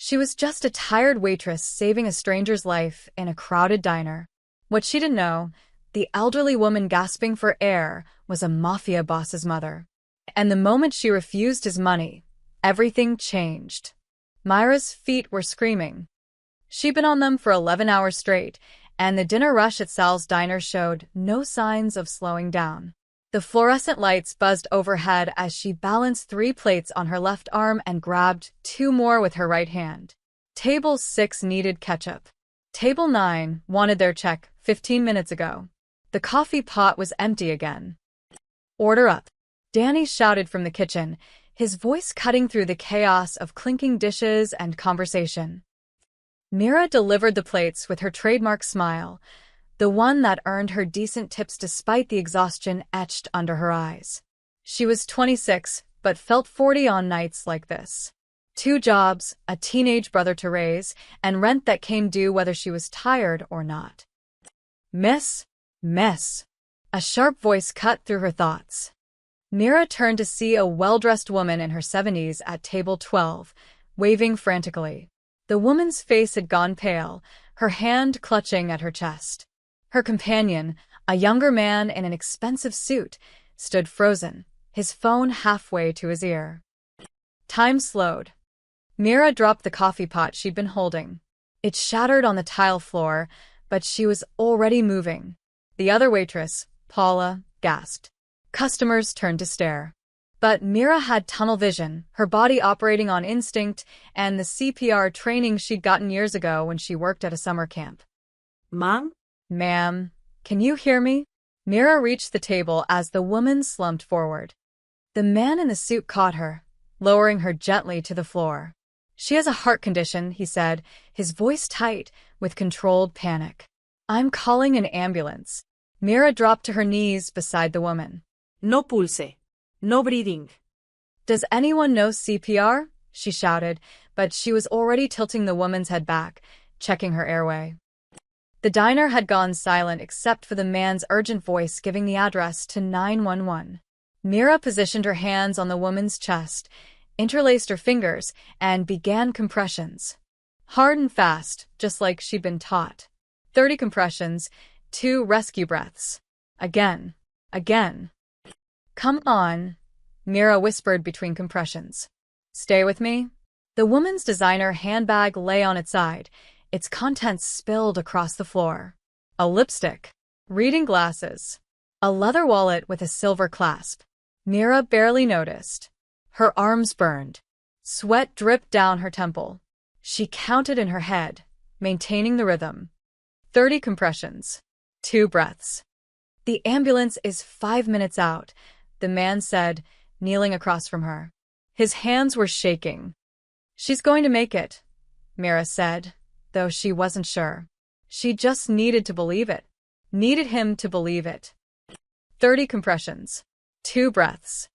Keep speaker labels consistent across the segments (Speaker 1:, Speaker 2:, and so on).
Speaker 1: She was just a tired waitress saving a stranger's life in a crowded diner. What she didn't know, the elderly woman gasping for air was a mafia boss's mother. And the moment she refused his money, everything changed. Myra's feet were screaming. She'd been on them for 11 hours straight, and the dinner rush at Sal's diner showed no signs of slowing down. The fluorescent lights buzzed overhead as she balanced 3 plates on her left arm and grabbed 2 more with her right hand. Table 6 needed ketchup. Table 9 wanted their check 15 minutes ago. The coffee pot was empty again. "Order up," Danny shouted from the kitchen, his voice cutting through the chaos of clinking dishes and conversation. Mira delivered the plates with her trademark smile, the one that earned her decent tips despite the exhaustion etched under her eyes. She was 26, but felt 40 on nights like this. 2 jobs, a teenage brother to raise, and rent that came due whether she was tired or not. "Miss? Miss." A sharp voice cut through her thoughts. Mira turned to see a well-dressed woman in her 70s at table 12, waving frantically. The woman's face had gone pale, her hand clutching at her chest. Her companion, a younger man in an expensive suit, stood frozen, his phone halfway to his ear. Time slowed. Mira dropped the coffee pot she'd been holding. It shattered on the tile floor, but she was already moving. The other waitress, Paula, gasped. Customers turned to stare. But Mira had tunnel vision, her body operating on instinct, and the CPR training she'd gotten years ago when she worked at a summer camp.
Speaker 2: "Ma'am?
Speaker 1: "Ma'am, can you hear me?" Mira reached the table as the woman slumped forward. The man in the suit caught her, lowering her gently to the floor. "She has a heart condition," he said, his voice tight with controlled panic. "I'm calling an ambulance." Mira dropped to her knees beside the woman.
Speaker 2: No pulse. No breathing."
Speaker 1: "Does anyone know CPR?" she shouted, but she was already tilting the woman's head back, checking her airway. The diner had gone silent except for the man's urgent voice giving the address to 911. Mira positioned her hands on the woman's chest, interlaced her fingers, and began compressions. Hard and fast, just like she'd been taught. 30 compressions, 2 rescue breaths. Again. Again. "Come on," Mira whispered between compressions. "Stay with me." The woman's designer handbag lay on its side, its contents spilled across the floor. A lipstick. Reading glasses. A leather wallet with a silver clasp. Mira barely noticed. Her arms burned. Sweat dripped down her temple. She counted in her head, maintaining the rhythm. 30 compressions. 2 breaths. "The ambulance is 5 minutes out," the man said, kneeling across from her. His hands were shaking. "She's going to make it," Mira said, though she wasn't sure. She just needed to believe it. Needed him to believe it. 30 compressions. 2 breaths.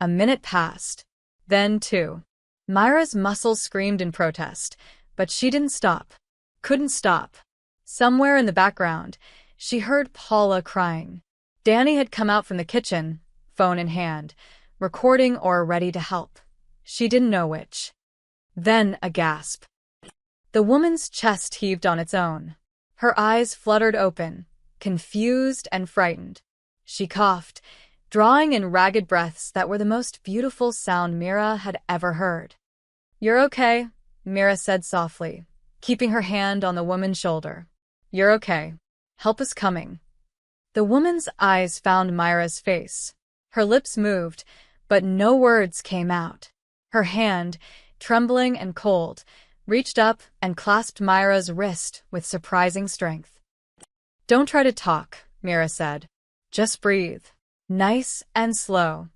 Speaker 1: A minute passed. Then 2. Myra's muscles screamed in protest, but she didn't stop. Couldn't stop. Somewhere in the background, she heard Paula crying. Danny had come out from the kitchen, phone in hand, recording or ready to help. She didn't know which. Then a gasp. The woman's chest heaved on its own. Her eyes fluttered open, confused and frightened. She coughed, drawing in ragged breaths that were the most beautiful sound Mira had ever heard. "You're okay," Mira said softly, keeping her hand on the woman's shoulder. "You're okay. Help is coming." The woman's eyes found Myra's face. Her lips moved, but no words came out. Her hand, trembling and cold, reached up and clasped Myra's wrist with surprising strength. "Don't try to talk," Mira said. "Just breathe. Nice and slow."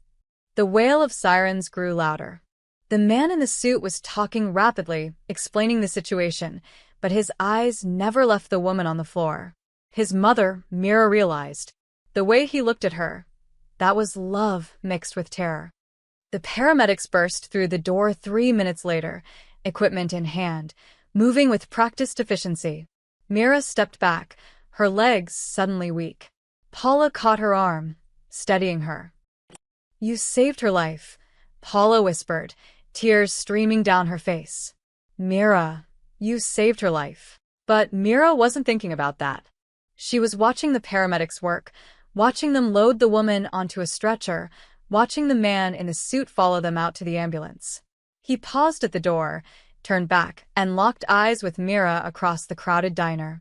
Speaker 1: The wail of sirens grew louder. The man in the suit was talking rapidly, explaining the situation, but his eyes never left the woman on the floor. His mother, Mira realized. The way he looked at her, that was love mixed with terror. The paramedics burst through the door 3 minutes later, equipment in hand, moving with practiced efficiency. Mira stepped back, her legs suddenly weak. Paula caught her arm, steadying her. "You saved her life," Paula whispered, tears streaming down her face. Mira, you saved her life. But Mira wasn't thinking about that. She was watching the paramedics work, watching them load the woman onto a stretcher, watching the man in the suit follow them out to the ambulance. He paused at the door, turned back, and locked eyes with Mira across the crowded diner.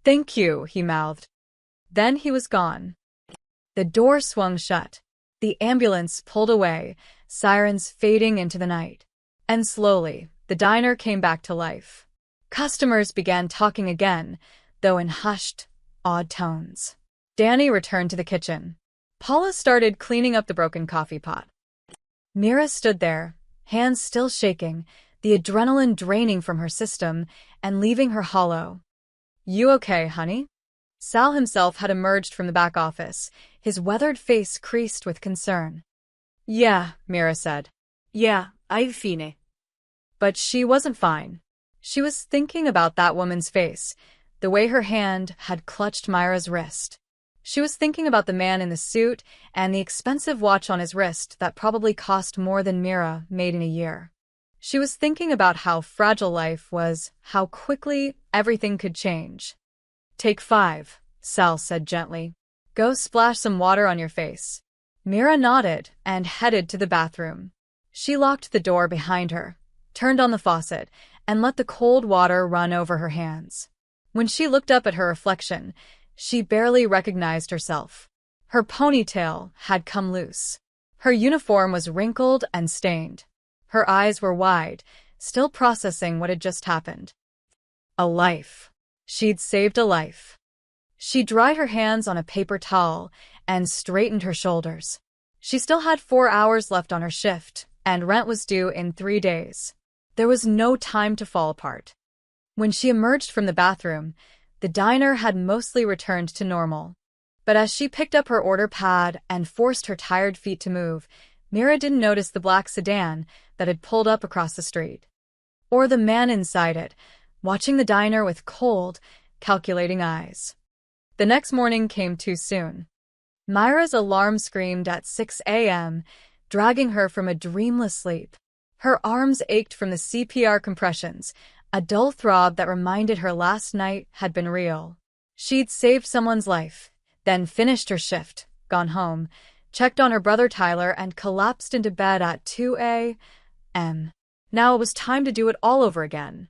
Speaker 1: "Thank you," he mouthed. Then he was gone. The door swung shut. The ambulance pulled away, sirens fading into the night. And slowly, the diner came back to life. Customers began talking again, though in hushed, awed tones. Danny returned to the kitchen. Paula started cleaning up the broken coffee pot. Mira stood there, hands still shaking, the adrenaline draining from her system and leaving her hollow. "You okay, honey?" Sal himself had emerged from the back office, his weathered face creased with concern. "Yeah," Mira said.
Speaker 2: Yeah, I'm fine.
Speaker 1: But she wasn't fine. She was thinking about that woman's face, the way her hand had clutched Myra's wrist. She was thinking about the man in the suit and the expensive watch on his wrist that probably cost more than Mira made in a year. She was thinking about how fragile life was, how quickly everything could change. "Take 5, Sal said gently. "Go splash some water on your face." Mira nodded and headed to the bathroom. She locked the door behind her, turned on the faucet, and let the cold water run over her hands. When she looked up at her reflection, she barely recognized herself. Her ponytail had come loose. Her uniform was wrinkled and stained. Her eyes were wide, still processing what had just happened. A life. She'd saved a life. She dried her hands on a paper towel and straightened her shoulders. She still had 4 hours left on her shift, and rent was due in 3 days. There was no time to fall apart. When she emerged from the bathroom, the diner had mostly returned to normal. But as she picked up her order pad and forced her tired feet to move, Mira didn't notice the black sedan that had pulled up across the street. Or the man inside it, watching the diner with cold, calculating eyes. The next morning came too soon. Myra's alarm screamed at 6 a.m., dragging her from a dreamless sleep. Her arms ached from the CPR compressions, a dull throb that reminded her last night had been real. She'd saved someone's life, then finished her shift, gone home, checked on her brother Tyler, and collapsed into bed at 2 a.m. Now it was time to do it all over again.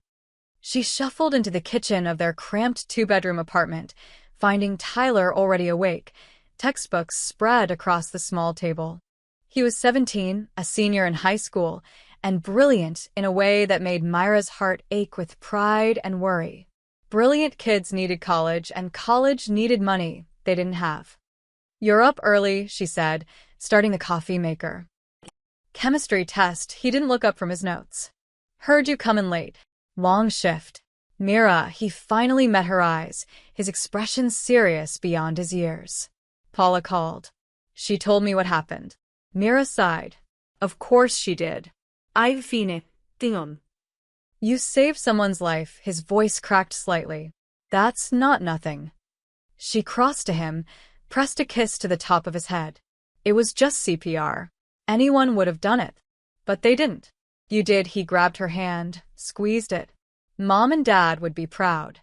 Speaker 1: She shuffled into the kitchen of their cramped 2-bedroom apartment, finding Tyler already awake, textbooks spread across the small table. He was 17, a senior in high school, and brilliant in a way that made Myra's heart ache with pride and worry. Brilliant kids needed college, and college needed money they didn't have. "You're up early," she said, starting the coffee maker. "Chemistry test," he didn't look up from his notes. "Heard you coming late." "Long shift." "Mira," he finally met her eyes, his expression serious beyond his years. Paula called. "She told me what happened." Mira sighed. "Of course she did."
Speaker 2: I'm fine, Tingon.
Speaker 1: "You saved someone's life," his voice cracked slightly. "That's not nothing." She crossed to him, pressed a kiss to the top of his head. "It was just CPR. Anyone would have done it. But they didn't." "You did." He grabbed her hand, squeezed it. "Mom and Dad would be proud."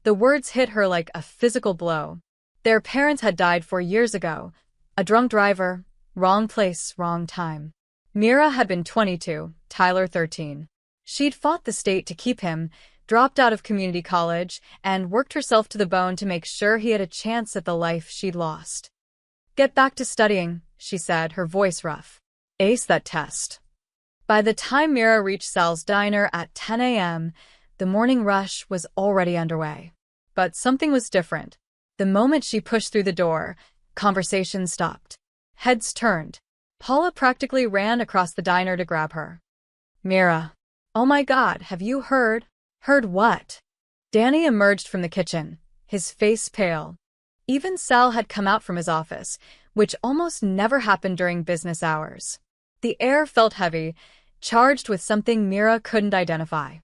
Speaker 1: The words hit her like a physical blow. Their parents had died 4 years ago. A drunk driver, wrong place, wrong time. Mira had been 22, Tyler 13. She'd fought the state to keep him, dropped out of community college, and worked herself to the bone to make sure he had a chance at the life she'd lost. "Get back to studying," she said, her voice rough. "Ace that test." By the time Mira reached Sal's diner at 10 a.m., the morning rush was already underway. But something was different. The moment she pushed through the door, conversation stopped. Heads turned. Paula practically ran across the diner to grab her. "Mira. Oh my God, have you heard?" "Heard what?" Danny emerged from the kitchen, his face pale. Even Sal had come out from his office, which almost never happened during business hours. The air felt heavy, charged with something Mira couldn't identify.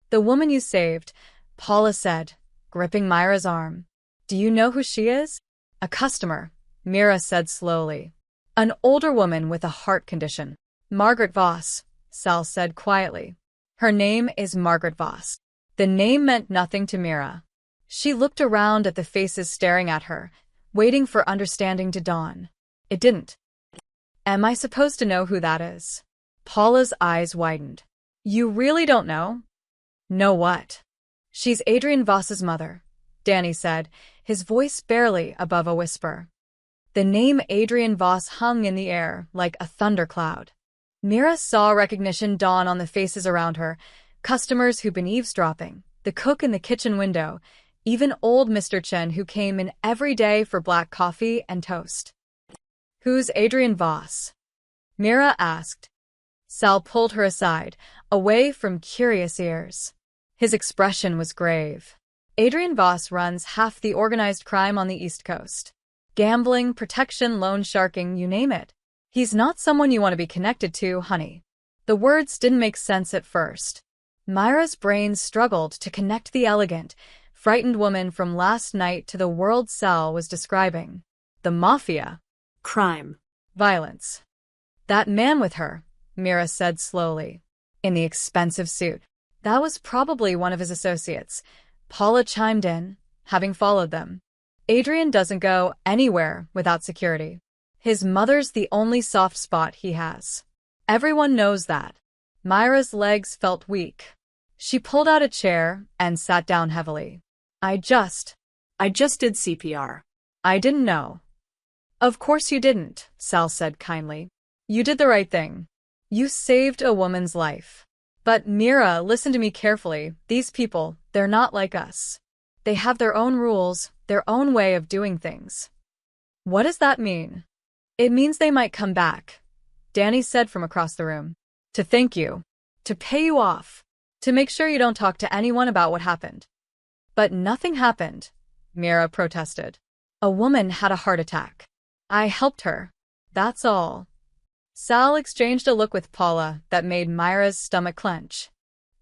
Speaker 1: "The woman you saved," Paula said, gripping Myra's arm. "Do you know who she is?" "A customer," Mira said slowly. "An older woman with a heart condition." "Margaret Voss," Sal said quietly. Her name is Margaret Voss. The name meant nothing to Mira. She looked around at the faces staring at her, waiting for understanding to dawn. It didn't. Am I supposed to know who that is? Paula's eyes widened. You really don't know? Know what? She's Adrian Voss's mother, Danny said, his voice barely above a whisper. The name Adrian Voss hung in the air like a thundercloud. Mira saw recognition dawn on the faces around her, customers who'd been eavesdropping, the cook in the kitchen window, even old Mr. Chen who came in every day for black coffee and toast. Who's Adrian Voss? Mira asked. Sal pulled her aside, away from curious ears. His expression was grave. Adrian Voss runs half the organized crime on the East Coast. Gambling, protection, loan sharking, you name it. He's not someone you want to be connected to, honey. The words didn't make sense at first. Myra's brain struggled to connect the elegant, frightened woman from last night to the world Sal was describing. The Mafia.
Speaker 2: Crime.
Speaker 1: Violence. That man with her, Mira said slowly. In the expensive suit. That was probably one of his associates. Paula chimed in, having followed them. Adrian doesn't go anywhere without security. His mother's the only soft spot he has. Everyone knows that. Myra's legs felt weak. She pulled out a chair and sat down heavily. I just
Speaker 2: did CPR.
Speaker 1: I didn't know. Of course you didn't, Sal said kindly. You did the right thing. You saved a woman's life. But Mira, listen to me carefully. These people, they're not like us. They have their own rules, their own way of doing things. What does that mean? It means they might come back, Danny said from across the room. To thank you. To pay you off. To make sure you don't talk to anyone about what happened. But nothing happened, Mira protested. A woman had a heart attack. I helped her. That's all. Sal exchanged a look with Paula that made Myra's stomach clench.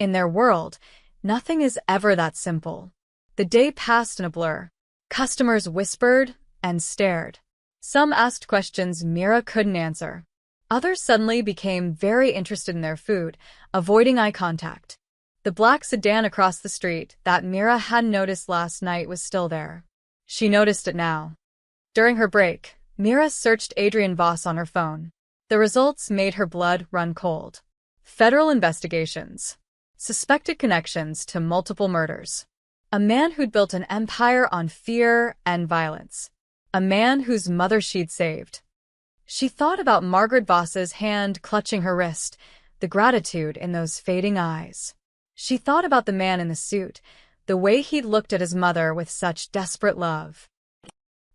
Speaker 1: In their world, nothing is ever that simple. The day passed in a blur. Customers whispered and stared. Some asked questions Mira couldn't answer. Others suddenly became very interested in their food, avoiding eye contact. The black sedan across the street that Mira hadn't noticed last night was still there. She noticed it now. During her break, Mira searched Adrian Voss on her phone. The results made her blood run cold. Federal investigations. Suspected connections to multiple murders. A man who'd built an empire on fear and violence. A man whose mother she'd saved. She thought about Margaret Voss's hand clutching her wrist, the gratitude in those fading eyes. She thought about the man in the suit, the way he'd looked at his mother with such desperate love.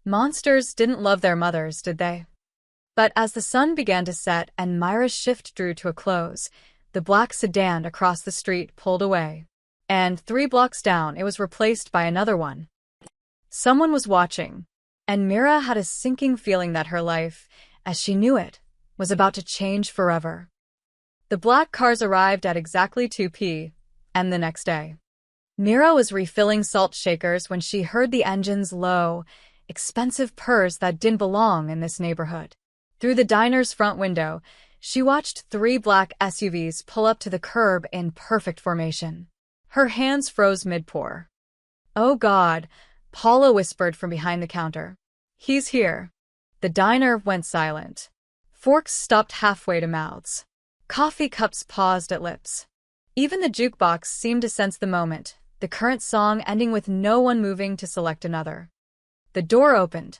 Speaker 1: Monsters didn't love their mothers, did they? But as the sun began to set and Myra's shift drew to a close, the black sedan across the street pulled away. And 3 blocks down, it was replaced by another one. Someone was watching, and Mira had a sinking feeling that her life, as she knew it, was about to change forever. The black cars arrived at exactly 2 p.m. and the next day. Mira was refilling salt shakers when she heard the engine's low, expensive purrs that didn't belong in this neighborhood. Through the diner's front window, she watched 3 black SUVs pull up to the curb in perfect formation. Her hands froze mid-pour. Oh God, Paula whispered from behind the counter. He's here. The diner went silent. Forks stopped halfway to mouths. Coffee cups paused at lips. Even the jukebox seemed to sense the moment, the current song ending with no one moving to select another. The door opened.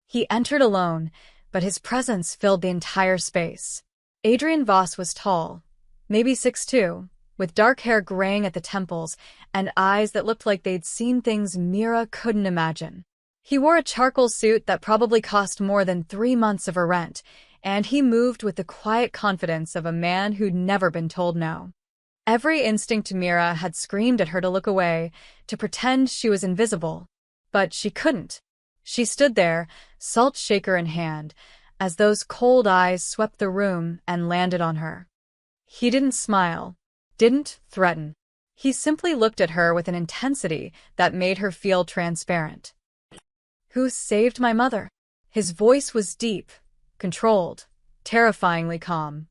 Speaker 1: He entered alone, but his presence filled the entire space. Adrian Voss was tall, maybe 6'2", with dark hair graying at the temples and eyes that looked like they'd seen things Mira couldn't imagine. He wore a charcoal suit that probably cost more than 3 months of her rent, and he moved with the quiet confidence of a man who'd never been told no. Every instinct Mira had screamed at her to look away, to pretend she was invisible. But she couldn't. She stood there, salt shaker in hand, as those cold eyes swept the room and landed on her. He didn't smile, didn't threaten. He simply looked at her with an intensity that made her feel transparent. Who saved my mother? His voice was deep, controlled, terrifyingly calm.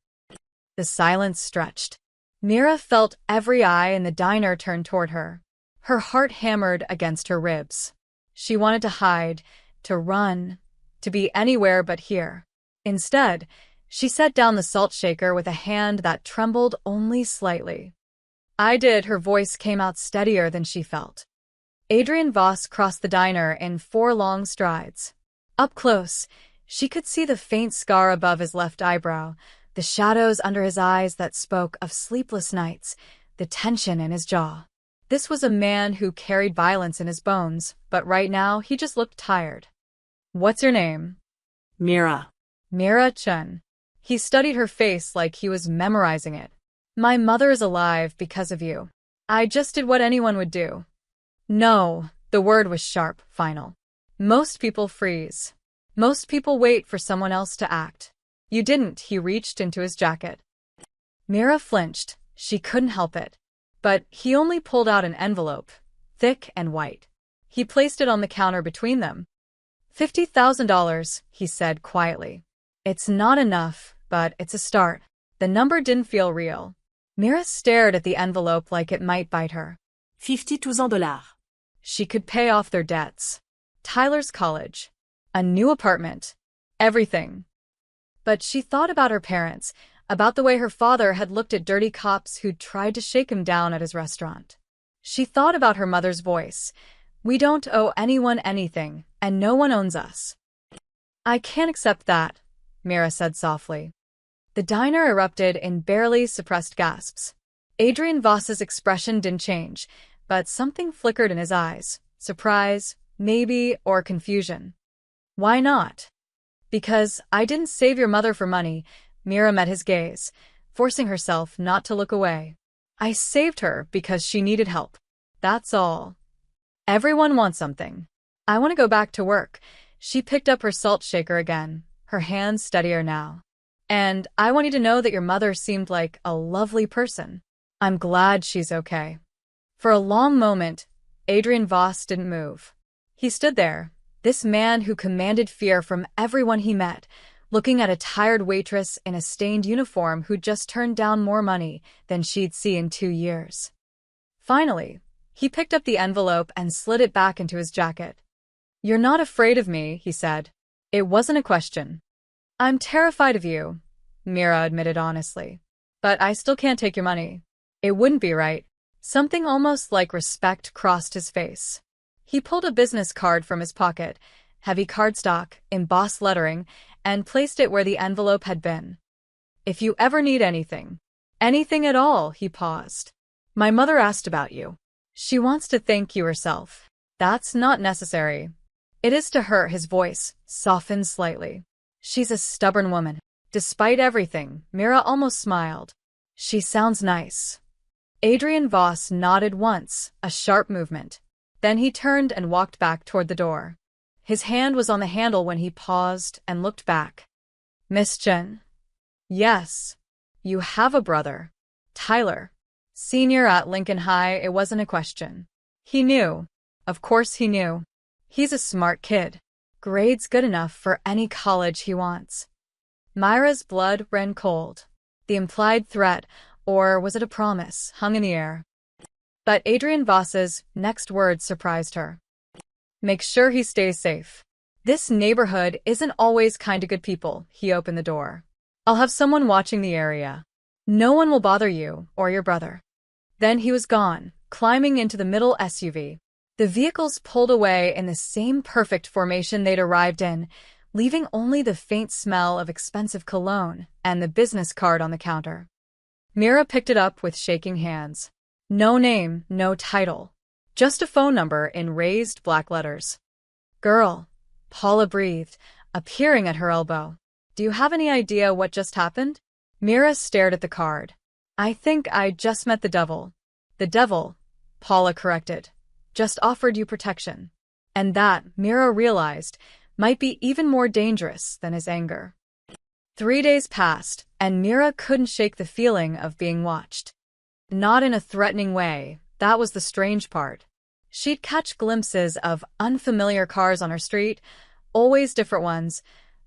Speaker 1: The silence stretched. Mira felt every eye in the diner turn toward her. Her heart hammered against her ribs. She wanted to hide, to run, to be anywhere but here. Instead, she set down the salt shaker with a hand that trembled only slightly. "I did," her voice came out steadier than she felt. Adrian Voss crossed the diner in 4 long strides. Up close, she could see the faint scar above his left eyebrow, the shadows under his eyes that spoke of sleepless nights, the tension in his jaw. This was a man who carried violence in his bones, but right now he just looked tired. "What's your name?"
Speaker 2: Mira.
Speaker 1: "Mira Chen." He studied her face like he was memorizing it. "My mother is alive because of you. I just did what anyone would do." "No," the word was sharp, final. "Most people freeze. Most people wait for someone else to act. You didn't." He reached into his jacket. Mira flinched. She couldn't help it. But he only pulled out an envelope, thick and white. He placed it on the counter between them. $50,000, he said quietly. "It's not enough, but it's a start." The number didn't feel real. Mira stared at the envelope like it might bite her.
Speaker 2: $52,000.
Speaker 1: She could pay off their debts. Tyler's college. A new apartment. Everything. But she thought about her parents, about the way her father had looked at dirty cops who'd tried to shake him down at his restaurant. She thought about her mother's voice. "We don't owe anyone anything, and no one owns us." "I can't accept that," Mira said softly. The diner erupted in barely suppressed gasps. Adrian Voss's expression didn't change, but something flickered in his eyes. Surprise, maybe, or confusion. "Why not?" "Because I didn't save your mother for money." Mira met his gaze, forcing herself not to look away. "I saved her because she needed help. That's all. Everyone wants something. I want to go back to work." She picked up her salt shaker again, her hands steadier now. "And I want you to know that your mother seemed like a lovely person. I'm glad she's okay." For a long moment, Adrian Voss didn't move. He stood there, this man who commanded fear from everyone he met, looking at a tired waitress in a stained uniform who'd just turned down more money than she'd see in 2 years. Finally, he picked up the envelope and slid it back into his jacket. "You're not afraid of me," he said. It wasn't a question. "I'm terrified of you," Mira admitted honestly. "But I still can't take your money. It wouldn't be right." Something almost like respect crossed his face. He pulled a business card from his pocket, heavy cardstock, embossed lettering, and placed it where the envelope had been. "If you ever need anything, anything at all," he paused. "My mother asked about you. She wants to thank you herself." "That's not necessary." "It is to her." His voice softened slightly. "She's a stubborn woman." Despite everything, Mira almost smiled. "She sounds nice." Adrian Voss nodded once, a sharp movement. Then he turned and walked back toward the door. His hand was on the handle when he paused and looked back. "Miss Chen?" "Yes. You have a brother. Tyler. Senior at Lincoln High." It wasn't a question. He knew. Of course he knew. He's a smart kid. Grades good enough for any college he wants. Myra's blood ran cold. The implied threat, or was it a promise, hung in the air. But Adrian Voss's next words surprised her. "Make sure he stays safe. This neighborhood isn't always kind to good people." He opened the door. "I'll have someone watching the area. No one will bother you or your brother." Then he was gone, climbing into the middle SUV. The vehicles pulled away in the same perfect formation they'd arrived in, leaving only the faint smell of expensive cologne and the business card on the counter. Mira picked it up with shaking hands. No name, no title. Just a phone number in raised black letters. "Girl," Paula breathed, appearing at her elbow. "Do you have any idea what just happened?" Mira stared at the card. "I think I just met the devil." "The devil," Paula corrected, "just offered you protection." And that, Mira realized, might be even more dangerous than his anger. 3 days passed, and Mira couldn't shake the feeling of being watched. Not in a threatening way, that was the strange part. She'd catch glimpses of unfamiliar cars on her street, always different ones,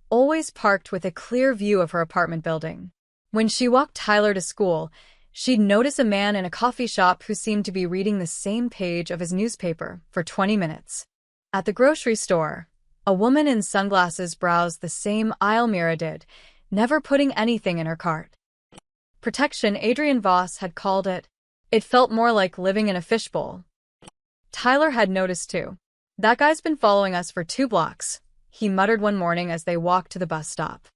Speaker 1: always parked with a clear view of her apartment building. When she walked Tyler to school, She'd notice a man in a coffee shop who seemed to be reading the same page of his newspaper for 20 minutes. At the grocery store, a woman in sunglasses browsed the same aisle Mira did, never putting anything in her cart. Protection, Adrian Voss had called it. It felt more like living in a fishbowl. Tyler had noticed too. That guy's been following us for 2 blocks, he muttered one morning as they walked to the bus stop.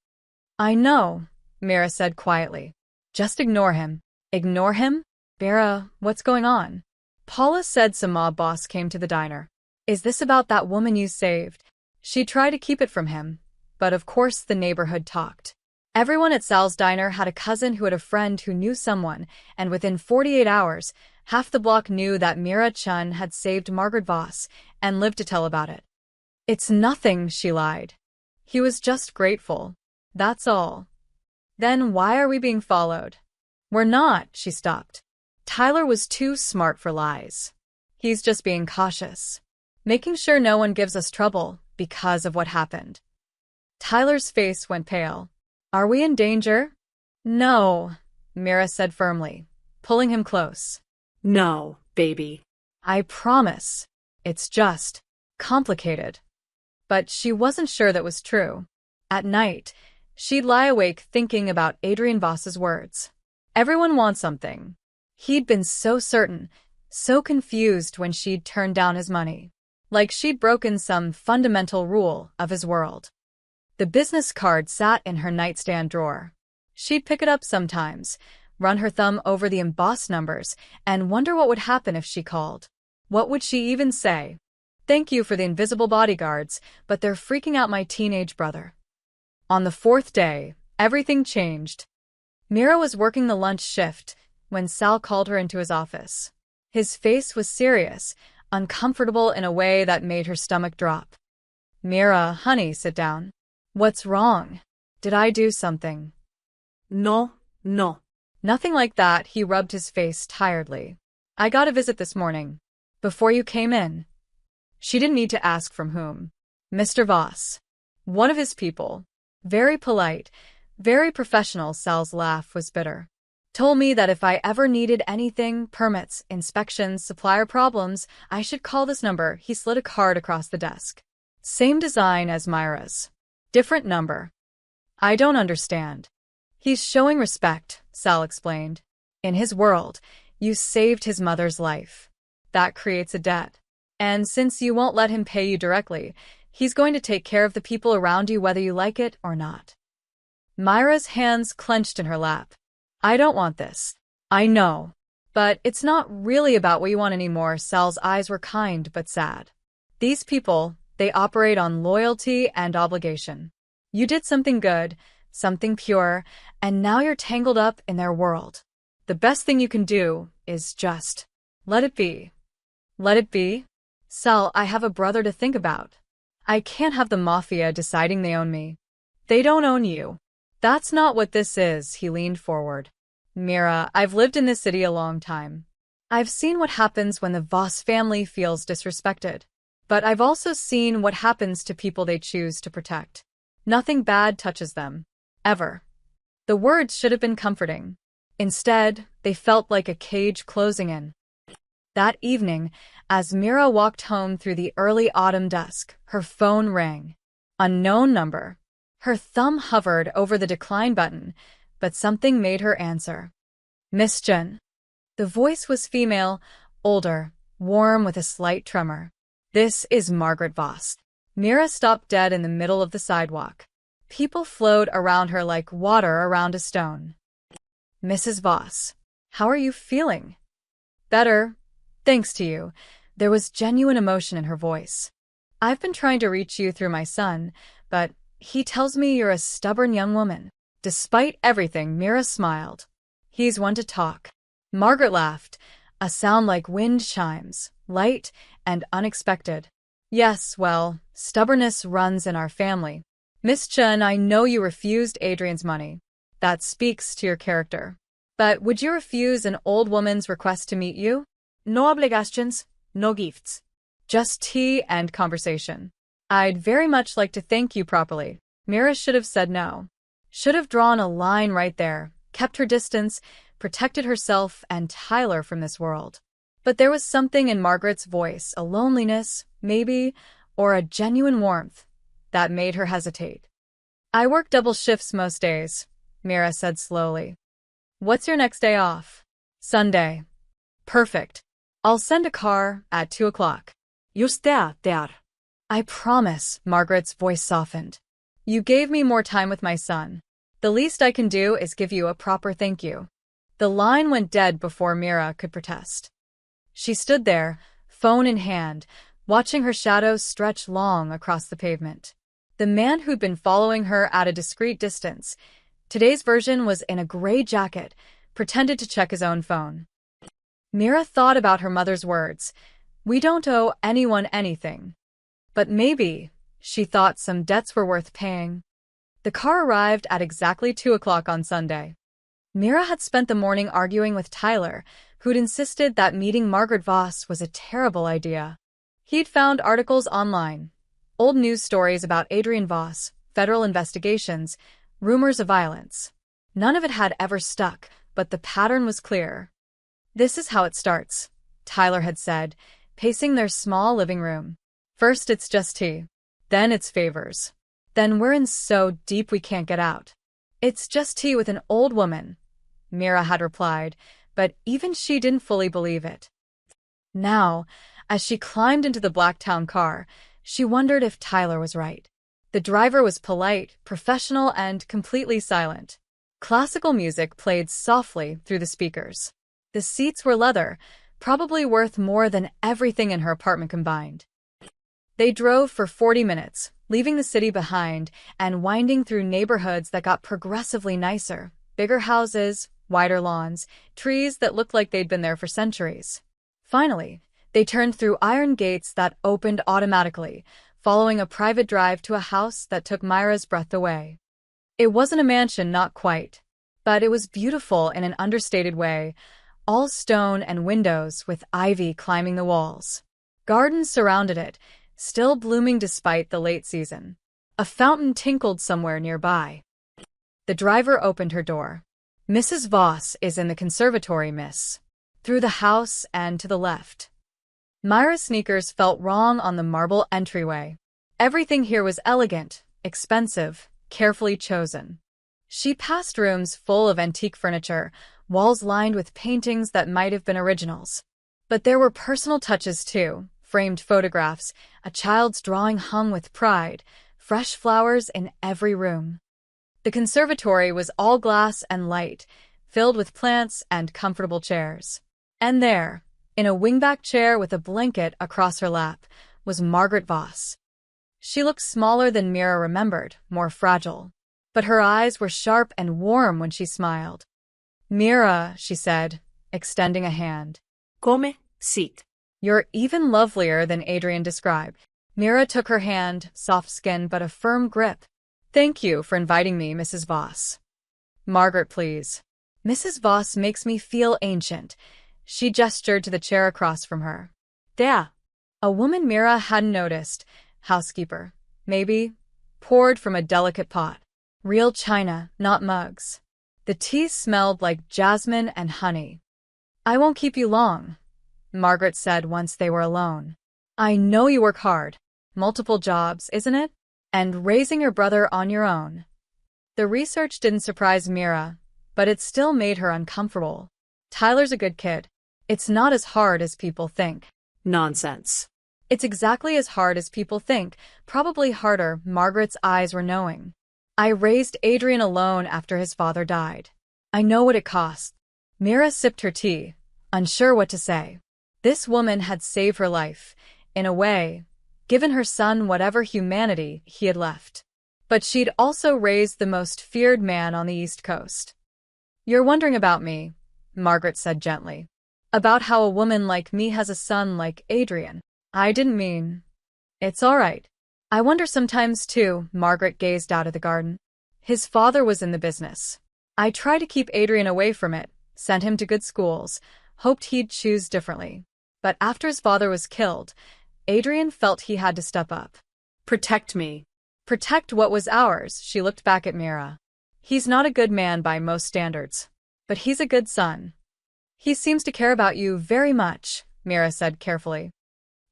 Speaker 1: I know, Mira said quietly. Just ignore him. Ignore him? Mira, what's going on? Paula said some mob boss came to the diner. Is this about that woman you saved? She tried to keep it from him, but of course the neighborhood talked. Everyone at Sal's diner had a cousin who had a friend who knew someone, and within 48 hours, half the block knew that Mira Chun had saved Margaret Voss and lived to tell about it. It's nothing, she lied. He was just grateful. That's all. Then why are we being followed? We're not, she stopped. Tyler was too smart for lies. He's just being cautious. Making sure no one gives us trouble because of what happened. Tyler's face went pale. Are we in danger? No, Mira said firmly, pulling him close.
Speaker 2: No, baby.
Speaker 1: I promise. It's just complicated. But she wasn't sure that was true. At night, she'd lie awake thinking about Adrian Voss's words. Everyone wants something. He'd been so certain, so confused when she'd turned down his money. Like she'd broken some fundamental rule of his world. The business card sat in her nightstand drawer. She'd pick it up sometimes, run her thumb over the embossed numbers, and wonder what would happen if she called. What would she even say? Thank you for the invisible bodyguards, but they're freaking out my teenage brother. On the 4th day, everything changed. Mira was working the lunch shift when Sal called her into his office. His face was serious, uncomfortable in a way that made her stomach drop. Mira, honey, sit down. What's wrong? Did I do something?
Speaker 2: No.
Speaker 1: Nothing like that, he rubbed his face tiredly. I got a visit this morning. Before you came in. She didn't need to ask from whom. Mr. Voss. One of his people. Very polite, very professional. Sal's laugh was bitter. Told me that if I ever needed anything, permits, inspections, supplier problems, I should call this number. He slid a card across the desk. Same design as Myra's. Different number. I don't understand. He's showing respect, Sal explained. In his world, you saved his mother's life. That creates a debt. And since you won't let him pay you directly, he's going to take care of the people around you whether you like it or not. Myra's hands clenched in her lap. I don't want this. I know. But it's not really about what you want anymore. Sal's eyes were kind but sad. These people, they operate on loyalty and obligation. You did something good, something pure, and now you're tangled up in their world. The best thing you can do is just let it be. Let it be? Sal, I have a brother to think about. I can't have the Mafia deciding they own me. They don't own you. That's not what this is, he leaned forward. Mira, I've lived in this city a long time. I've seen what happens when the Voss family feels disrespected. But I've also seen what happens to people they choose to protect. Nothing bad touches them. Ever. The words should have been comforting. Instead, they felt like a cage closing in. That evening, as Mira walked home through the early autumn dusk, her phone rang. Unknown number. Her thumb hovered over the decline button, but something made her answer. Miss Jen. The voice was female, older, warm with a slight tremor. This is Margaret Voss. Mira stopped dead in the middle of the sidewalk. People flowed around her like water around a stone. Mrs. Voss, how are you feeling? Better, thanks to you. There was genuine emotion in her voice. I've been trying to reach you through my son, but he tells me you're a stubborn young woman. Despite everything, Mira smiled. He's one to talk. Margaret laughed, a sound like wind chimes, light and unexpected. Yes, well, stubbornness runs in our family. Miss Chen, I know you refused Adrian's money. That speaks to your character. But would you refuse an old woman's request to meet you? No obligations, no gifts. Just tea and conversation. I'd very much like to thank you properly. Mira should have said no. Should have drawn a line right there, kept her distance, protected herself and Tyler from this world. But there was something in Margaret's voice, a loneliness, maybe, or a genuine warmth, that made her hesitate. "I work double shifts most days," Mira said slowly. "What's your next day off?" "Sunday." "Perfect. I'll send a car at 2 o'clock.
Speaker 2: Just there.
Speaker 1: "I promise," Margaret's voice softened. "You gave me more time with my son. The least I can do is give you a proper thank you." The line went dead before Mira could protest. She stood there, phone in hand, watching her shadow stretch long across the pavement. The man who'd been following her at a discreet distance, today's version was in a gray jacket, pretended to check his own phone. Mira thought about her mother's words, "We don't owe anyone anything." But maybe, she thought, some debts were worth paying. The car arrived at exactly 2 o'clock on Sunday. Mira had spent the morning arguing with Tyler, who'd insisted that meeting Margaret Voss was a terrible idea. He'd found articles online, old news stories about Adrian Voss, federal investigations, rumors of violence. None of it had ever stuck, but the pattern was clear. "This is how it starts," Tyler had said, pacing their small living room. "First it's just tea. Then it's favors. Then we're in so deep we can't get out." "It's just tea with an old woman," Mira had replied, but even she didn't fully believe it. Now, as she climbed into the Blacktown car, she wondered if Tyler was right. The driver was polite, professional, and completely silent. Classical music played softly through the speakers. The seats were leather, probably worth more than everything in her apartment combined. They drove for 40 minutes, leaving the city behind and winding through neighborhoods that got progressively nicer. Bigger houses, wider lawns, trees that looked like they'd been there for centuries. Finally, they turned through iron gates that opened automatically, following a private drive to a house that took Myra's breath away. It wasn't a mansion, not quite, but it was beautiful in an understated way, all stone and windows with ivy climbing the walls. Gardens surrounded it, still blooming despite the late season. A fountain tinkled somewhere nearby. The driver opened her door. "Mrs. Voss is in the conservatory, miss." Through the house and to the left. Myra's sneakers felt wrong on the marble entryway. Everything here was elegant, expensive, carefully chosen. She passed rooms full of antique furniture, walls lined with paintings that might have been originals. But there were personal touches too, framed photographs, a child's drawing hung with pride, fresh flowers in every room. The conservatory was all glass and light, filled with plants and comfortable chairs. And there, in a wingback chair with a blanket across her lap, was Margaret Voss. She looked smaller than Mira remembered, more fragile. But her eyes were sharp and warm when she smiled. "Mira," she said, extending a hand.
Speaker 2: Come, sit.
Speaker 1: "You're even lovelier than Adrian described." Mira took her hand, soft skin but a firm grip. "Thank you for inviting me, Mrs. Voss." "Margaret, please." "Mrs. Voss makes me feel ancient." She gestured to the chair across from her.
Speaker 2: There.
Speaker 1: A woman Mira hadn't noticed, housekeeper, maybe, poured from a delicate pot. Real china, not mugs. The tea smelled like jasmine and honey. "I won't keep you long," Margaret said once they were alone. "I know you work hard. Multiple jobs, isn't it? And raising your brother on your own." The research didn't surprise Mira, but it still made her uncomfortable. "Tyler's a good kid. It's not as hard as people think."
Speaker 2: Nonsense.
Speaker 1: "It's exactly as hard as people think, probably harder." Margaret's eyes were knowing. "I raised Adrian alone after his father died. I know what it cost." Mira sipped her tea, unsure what to say. This woman had saved her life, in a way, given her son whatever humanity he had left. But she'd also raised the most feared man on the East Coast. "You're wondering about me," Margaret said gently. "About how a woman like me has a son like Adrian. I didn't mean." "It's all right. I wonder sometimes too." Margaret gazed out at the garden. "His father was in the business. I tried to keep Adrian away from it, sent him to good schools, hoped he'd choose differently. But after his father was killed, Adrian felt he had to step up.
Speaker 2: Protect me."
Speaker 1: "Protect what was ours." She looked back at Mira. "He's not a good man by most standards." But he's a good son. He seems to care about you very much, Mira said carefully.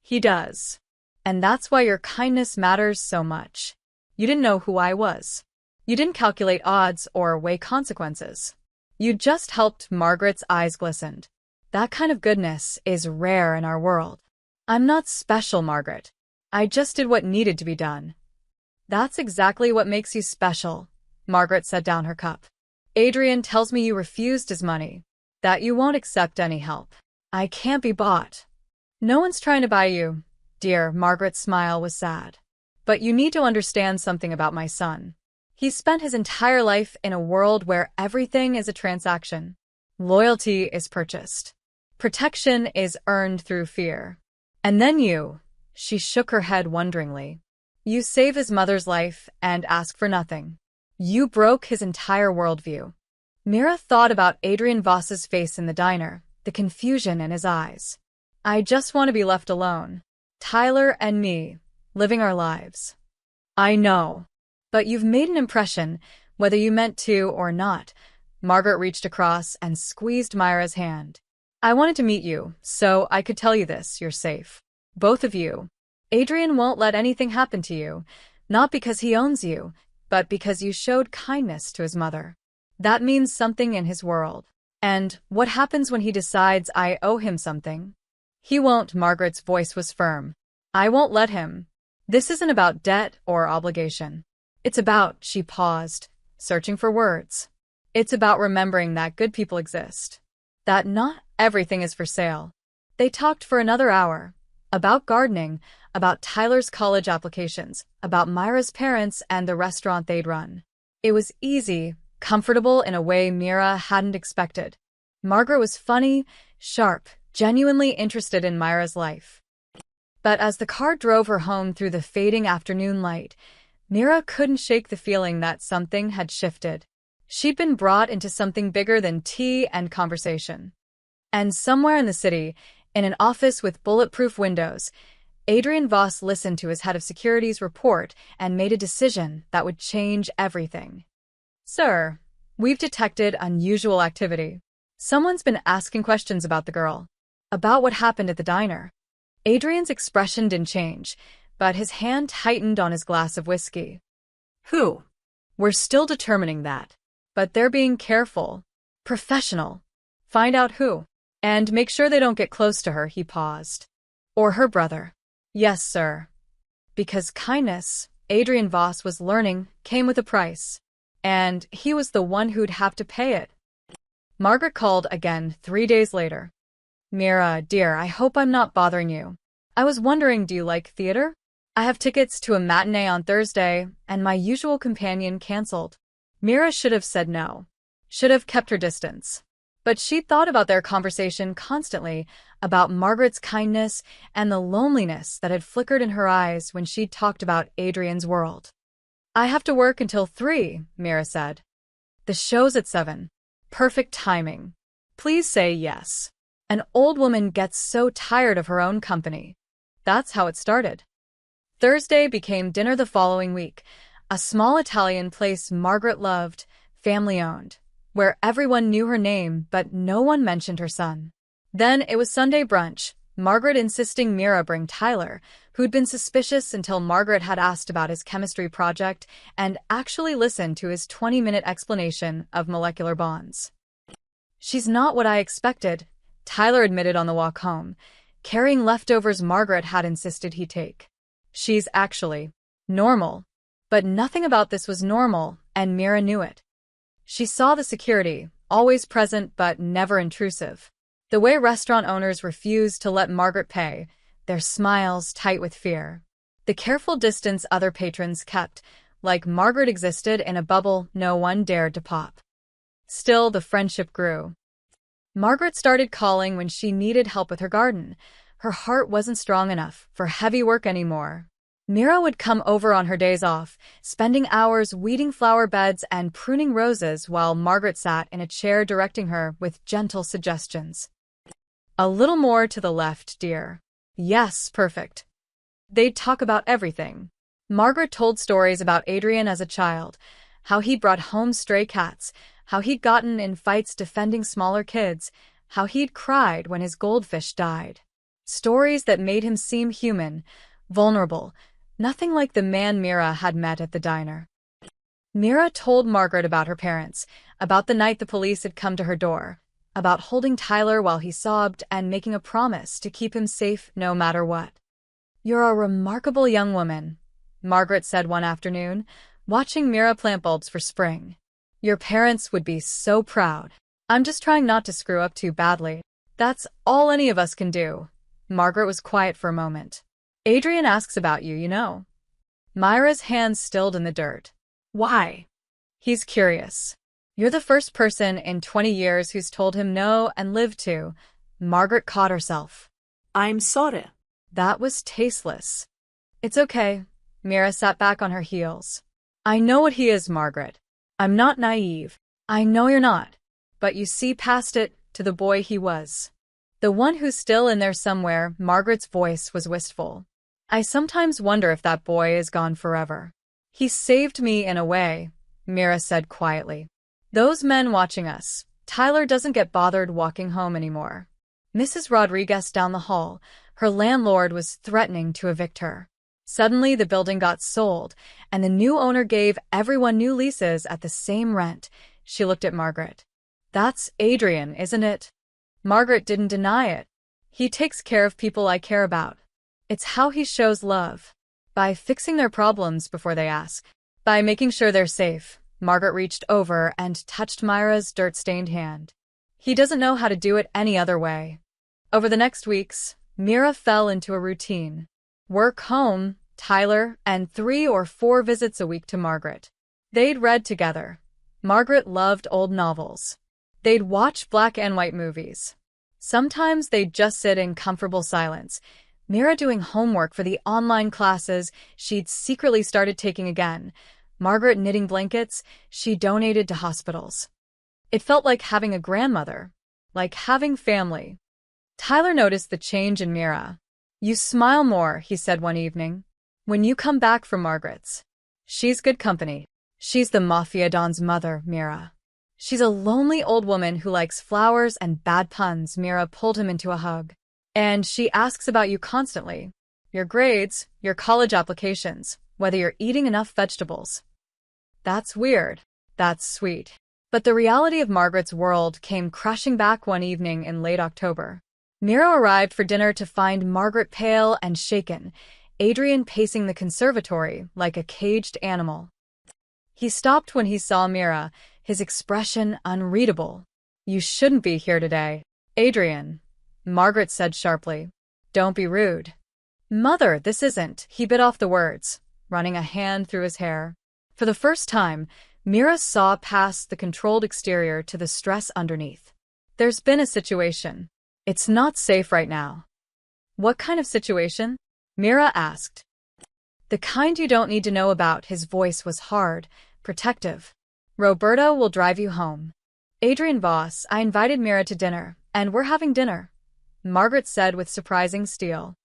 Speaker 1: He does. And that's why your kindness matters so much. You didn't know who I was. You didn't calculate odds or weigh consequences. You just helped. Margaret's eyes glistened. That kind of goodness is rare in our world. I'm not special, Margaret. I just did what needed to be done. That's exactly what makes you special. Margaret set down her cup. Adrian tells me you refused his money, that you won't accept any help. I can't be bought. No one's trying to buy you, dear. Margaret's smile was sad. But you need to understand something about my son. He's spent his entire life in a world where everything is a transaction. Loyalty is purchased. Protection is earned through fear. And then you. She shook her head wonderingly. You save his mother's life and ask for nothing. You broke his entire worldview. Mira thought about Adrian Voss's face in the diner, the confusion in his eyes. I just want to be left alone. Tyler and me, living our lives. I know. But you've made an impression, whether you meant to or not. Margaret reached across and squeezed Myra's hand. I wanted to meet you, so I could tell you this. You're safe. Both of you. Adrian won't let anything happen to you, not because he owns you, but because you showed kindness to his mother. That means something in his world. And what happens when he decides I owe him something? He won't. Margaret's voice was firm. I won't let him. This isn't about debt or obligation. It's about, she paused, searching for words. It's about remembering that good people exist. That not everything is for sale. They talked for another hour. About gardening, about Tyler's college applications, about Myra's parents and the restaurant they'd run. It was easy, comfortable in a way Mira hadn't expected. Margaret was funny, sharp, genuinely interested in Myra's life. But as the car drove her home through the fading afternoon light, Mira couldn't shake the feeling that something had shifted. She'd been brought into something bigger than tea and conversation. And somewhere in the city, in an office with bulletproof windows, Adrian Voss listened to his head of security's report and made a decision that would change everything. Sir, we've detected unusual activity. Someone's been asking questions about the girl. About what happened at the diner. Adrian's expression didn't change, but his hand tightened on his glass of whiskey.
Speaker 2: Who?
Speaker 1: We're still determining that. But they're being careful. Professional. Find out who. And make sure they don't get close to her. He paused. Or her brother. Yes, sir. Because kindness, Adrian Voss was learning, came with a price. And he was the one who'd have to pay it. Margaret called again 3 days later. Mira, dear, I hope I'm not bothering you. I was wondering, do you like theater? I have tickets to a matinee on Thursday, and my usual companion canceled. Mira should have said no. Should have kept her distance. But she'd thought about their conversation constantly, about Margaret's kindness and the loneliness that had flickered in her eyes when she'd talked about Adrian's world. I have to work until 3, Mira said. The show's at 7. Perfect timing. Please say yes. An old woman gets so tired of her own company. That's how it started. Thursday became dinner the following week, a small Italian place Margaret loved, family-owned, where everyone knew her name but no one mentioned her son. Then it was Sunday brunch, Margaret insisting Mira bring Tyler, who'd been suspicious until Margaret had asked about his chemistry project and actually listened to his 20-minute explanation of molecular bonds. She's not what I expected, Tyler admitted on the walk home, carrying leftovers Margaret had insisted he take. She's actually normal. But nothing about this was normal, and Mira knew it. She saw the security, always present but never intrusive. The way restaurant owners refused to let Margaret pay, their smiles tight with fear. The careful distance other patrons kept, like Margaret existed in a bubble no one dared to pop. Still, the friendship grew. Margaret started calling when she needed help with her garden. Her heart wasn't strong enough for heavy work anymore. Mira would come over on her days off, spending hours weeding flower beds and pruning roses while Margaret sat in a chair directing her with gentle suggestions. A little more to the left, dear. Yes, perfect. They'd talk about everything. Margaret told stories about Adrian as a child, how he brought home stray cats, how he'd gotten in fights defending smaller kids, how he'd cried when his goldfish died. Stories that made him seem human, vulnerable, nothing like the man Mira had met at the diner. Mira told Margaret about her parents, about the night the police had come to her door, about holding Tyler while he sobbed and making a promise to keep him safe no matter what. "You're a remarkable young woman," Margaret said one afternoon, watching Mira plant bulbs for spring. "Your parents would be so proud. I'm just trying not to screw up too badly. That's all any of us can do." Margaret was quiet for a moment. "Adrian asks about you, you know." Myra's hands stilled in the dirt.
Speaker 2: Why?
Speaker 1: "He's curious. You're the first person in 20 years who's told him no and lived to." Margaret caught herself.
Speaker 2: I'm sorry.
Speaker 1: That was tasteless. "It's okay." Mira sat back on her heels. "I know what he is, Margaret. I'm not naive. I know you're not. But you see past it to the boy he was. The one who's still in there somewhere." Margaret's voice was wistful. "I sometimes wonder if that boy is gone forever." "He saved me in a way," Mira said quietly. "Those men watching us, Tyler doesn't get bothered walking home anymore." Mrs. Rodriguez down the hall, her landlord was threatening to evict her. Suddenly the building got sold, and the new owner gave everyone new leases at the same rent. She looked at Margaret. "That's Adrian, isn't it?" Margaret didn't deny it. "He takes care of people I care about. It's how he shows love. By fixing their problems before they ask. By making sure they're safe." Margaret reached over and touched Myra's dirt-stained hand. "He doesn't know how to do it any other way." Over the next weeks, Mira fell into a routine. Work, home, Tyler, and 3 or 4 visits a week to Margaret. They'd read together. Margaret loved old novels. They'd watch black and white movies. Sometimes they'd just sit in comfortable silence, Mira doing homework for the online classes she'd secretly started taking again, Margaret knitting blankets she donated to hospitals. It felt like having a grandmother, like having family. Tyler noticed the change in Mira. "You smile more," he said one evening, "when you come back from Margaret's. She's good company. She's the Mafia Don's mother, Mira. She's a lonely old woman who likes flowers and bad puns." Mira pulled him into a hug. "And she asks about you constantly. Your grades, your college applications, whether you're eating enough vegetables." That's weird. That's sweet. But the reality of Margaret's world came crashing back one evening in late October. Mira arrived for dinner to find Margaret pale and shaken, Adrian pacing the conservatory like a caged animal. He stopped when he saw Mira, his expression unreadable. "You shouldn't be here today, Adrian," Margaret said sharply. "Don't be rude." "Mother, this isn't." He bit off the words, running a hand through his hair. For the first time, Mira saw past the controlled exterior to the stress underneath. "There's been a situation. It's not safe right now." "What kind of situation?" Mira asked. "The kind you don't need to know about." His voice was hard, protective. "Roberto will drive you home." "Adrian, boss, I invited Mira to dinner, and we're having dinner," Margaret said with surprising steel.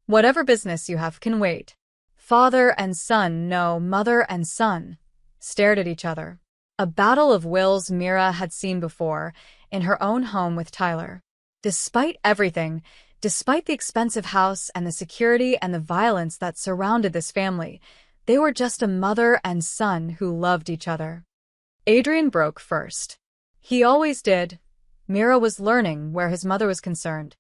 Speaker 1: "Whatever business you have can wait." Father and son, no, mother and son, stared at each other. A battle of wills Mira had seen before, in her own home with Tyler. Despite everything, despite the expensive house and the security and the violence that surrounded this family, they were just a mother and son who loved each other. Adrian broke first. He always did. Mira was learning where his mother was concerned.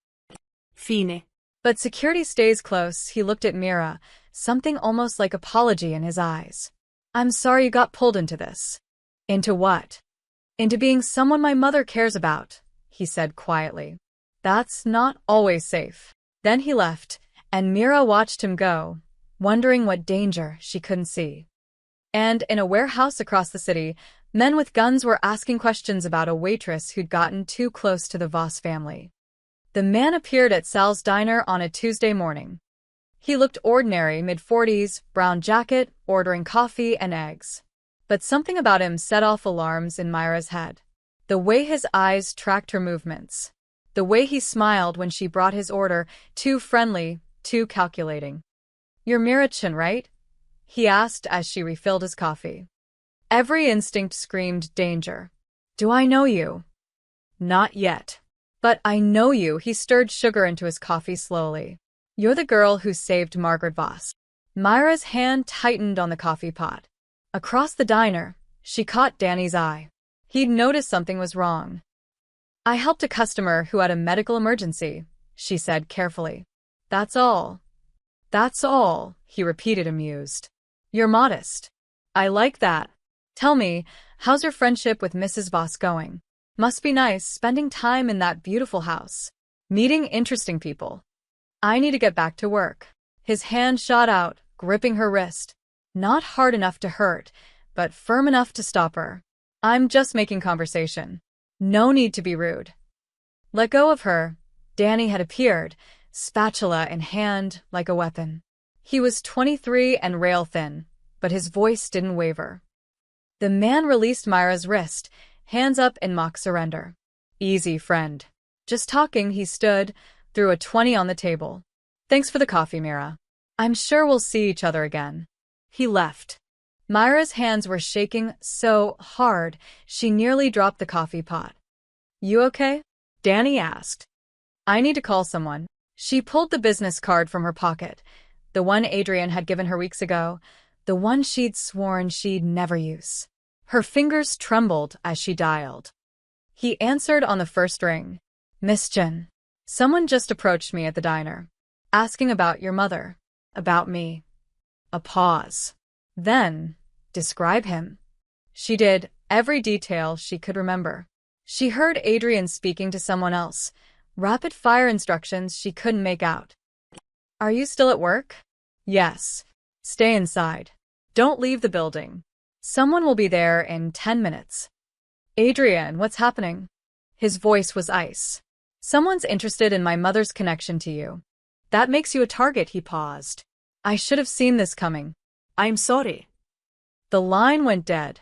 Speaker 2: Fine.
Speaker 1: But security stays close. He looked at Mira, something almost like apology in his eyes. "I'm sorry you got pulled into this." "Into what?" "Into being someone my mother cares about," he said quietly. "That's not always safe." Then he left, and Mira watched him go, wondering what danger she couldn't see. And in a warehouse across the city, men with guns were asking questions about a waitress who'd gotten too close to the Voss family. The man appeared at Sal's diner on a Tuesday morning. He looked ordinary, mid-40s, brown jacket, ordering coffee and eggs. But something about him set off alarms in Myra's head. The way his eyes tracked her movements. The way he smiled when she brought his order, too friendly, too calculating. "You're Mirachin, right?" he asked as she refilled his coffee. Every instinct screamed danger. Do I know you?
Speaker 2: Not yet.
Speaker 1: But I know you. He stirred sugar into his coffee slowly. You're the girl who saved Margaret Voss. Myra's hand tightened on the coffee pot. Across the diner, she caught Danny's eye. He'd noticed something was wrong. I helped a customer who had a medical emergency, she said carefully. That's all. That's all, he repeated amused. You're modest. I like that. Tell me, how's your friendship with Mrs. Voss going? Must be nice spending time in that beautiful house. Meeting interesting people. I need to get back to work. His hand shot out, gripping her wrist. Not hard enough to hurt, but firm enough to stop her. I'm just making conversation. No need to be rude. Let go of her. Danny had appeared, spatula in hand like a weapon. He was 23 and rail-thin, but his voice didn't waver. The man released Myra's wrist, hands up in mock surrender. Easy, friend. Just talking, he stood, threw a 20 on the table. Thanks for the coffee, Myra. I'm sure we'll see each other again. He left. Myra's hands were shaking so hard, she nearly dropped the coffee pot. You okay? Danny asked. I need to call someone. She pulled the business card from her pocket, the one Adrian had given her weeks ago, the one she'd sworn she'd never use. Her fingers trembled as she dialed. He answered on the first ring. Miss Jen. Someone just approached me at the diner, asking about your mother. About me. A pause. Then, describe him. She did every detail she could remember. She heard Adrian speaking to someone else, rapid-fire instructions she couldn't make out. Are you still at work? Yes. Stay inside. Don't leave the building. Someone will be there in 10 minutes. Adrian, what's happening? His voice was ice. Someone's interested in my mother's connection to you. That makes you a target, he paused. I should have seen this coming.
Speaker 2: I'm sorry.
Speaker 1: The line went dead.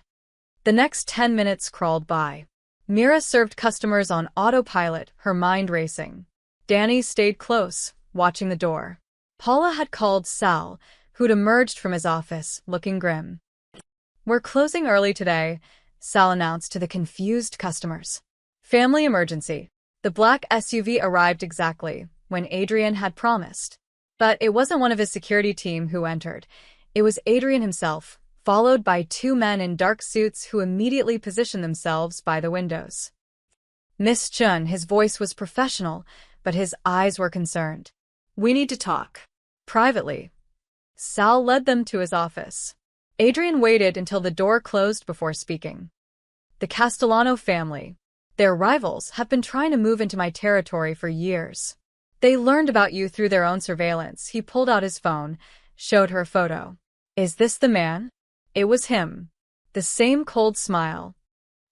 Speaker 1: The next 10 minutes crawled by. Mira served customers on autopilot, her mind racing. Danny stayed close, watching the door. Paula had called Sal, who'd emerged from his office, looking grim. We're closing early today, Sal announced to the confused customers. Family emergency. The black SUV arrived exactly when Adrian had promised. But it wasn't one of his security team who entered. It was Adrian himself, followed by two men in dark suits who immediately positioned themselves by the windows. Miss Chun, his voice was professional, but his eyes were concerned. We need to talk. Privately. Sal led them to his office. Adrian waited until the door closed before speaking. The Castellano family. Their rivals have been trying to move into my territory for years. They learned about you through their own surveillance. He pulled out his phone, showed her a photo. Is this the man? It was him. The same cold smile.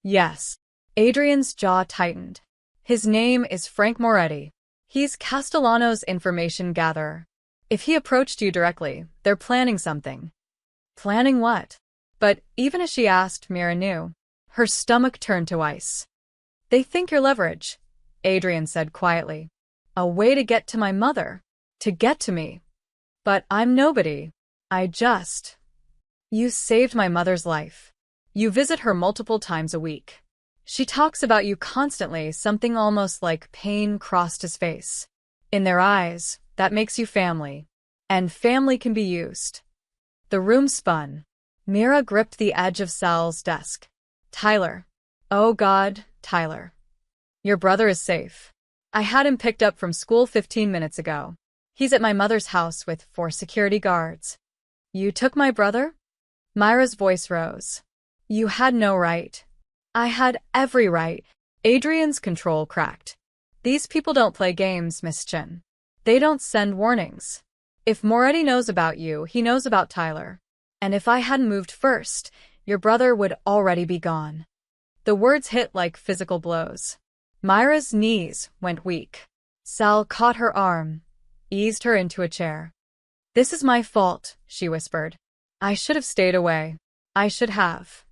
Speaker 1: Yes. Adrian's jaw tightened. His name is Frank Moretti. He's Castellano's information gatherer. If he approached you directly, they're planning something. Planning what? But even as she asked, Mira knew. Her stomach turned to ice. They think you're leverage, Adrian said quietly. A way to get to my mother. To get to me. But I'm nobody. You saved my mother's life. You visit her multiple times a week. She talks about you constantly, something almost like pain crossed his face. In their eyes, that makes you family. And family can be used. The room spun. Mira gripped the edge of Sal's desk. Tyler. Oh God, Tyler. Your brother is safe. I had him picked up from school 15 minutes ago. He's at my mother's house with 4 security guards. You took my brother? Myra's voice rose. You had no right. I had every right. Adrian's control cracked. These people don't play games, Miss Chin. They don't send warnings. If Moretti knows about you, he knows about Tyler. And if I hadn't moved first, your brother would already be gone. The words hit like physical blows. Myra's knees went weak. Sal caught her arm, eased her into a chair. This is my fault, she whispered. I should have stayed away. I should have.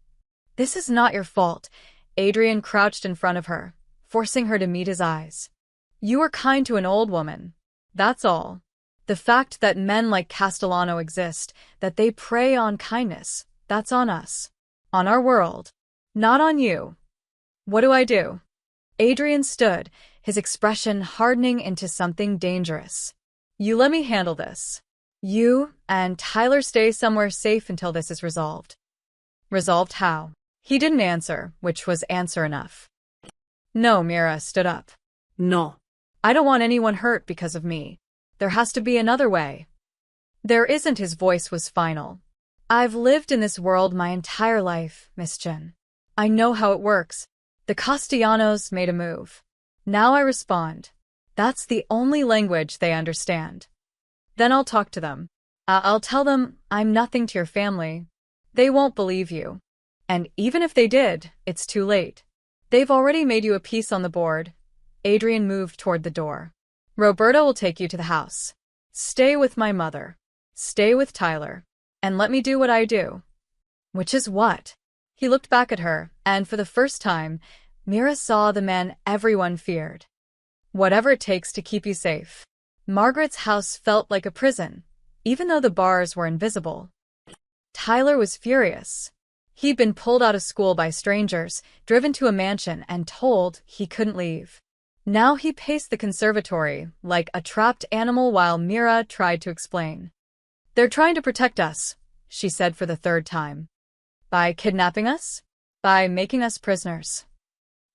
Speaker 1: This is not your fault. Adrian crouched in front of her, forcing her to meet his eyes. You were kind to an old woman. That's all. The fact that men like Castellano exist, that they prey on kindness, that's on us. On our world. Not on you. What do I do? Adrian stood, his expression hardening into something dangerous. You let me handle this. You and Tyler stay somewhere safe until this is resolved. Resolved how? He didn't answer, which was answer enough. No, Mira stood up.
Speaker 2: No.
Speaker 1: I don't want anyone hurt because of me. There has to be another way. There isn't. His voice was final. I've lived in this world my entire life, Miss Chen. I know how it works. The Castellanos made a move. Now I respond. That's the only language they understand. Then I'll talk to them. I'll tell them I'm nothing to your family. They won't believe you. And even if they did, it's too late. They've already made you a piece on the board. Adrian moved toward the door. Roberta will take you to the house. Stay with my mother. Stay with Tyler. And let me do what I do. Which is what? He looked back at her, and for the first time, Mira saw the man everyone feared. Whatever it takes to keep you safe. Margaret's house felt like a prison, even though the bars were invisible. Tyler was furious. He'd been pulled out of school by strangers, driven to a mansion, and told he couldn't leave. Now he paced the conservatory like a trapped animal while Mira tried to explain. They're trying to protect us, she said for the third time. By kidnapping us? By making us prisoners.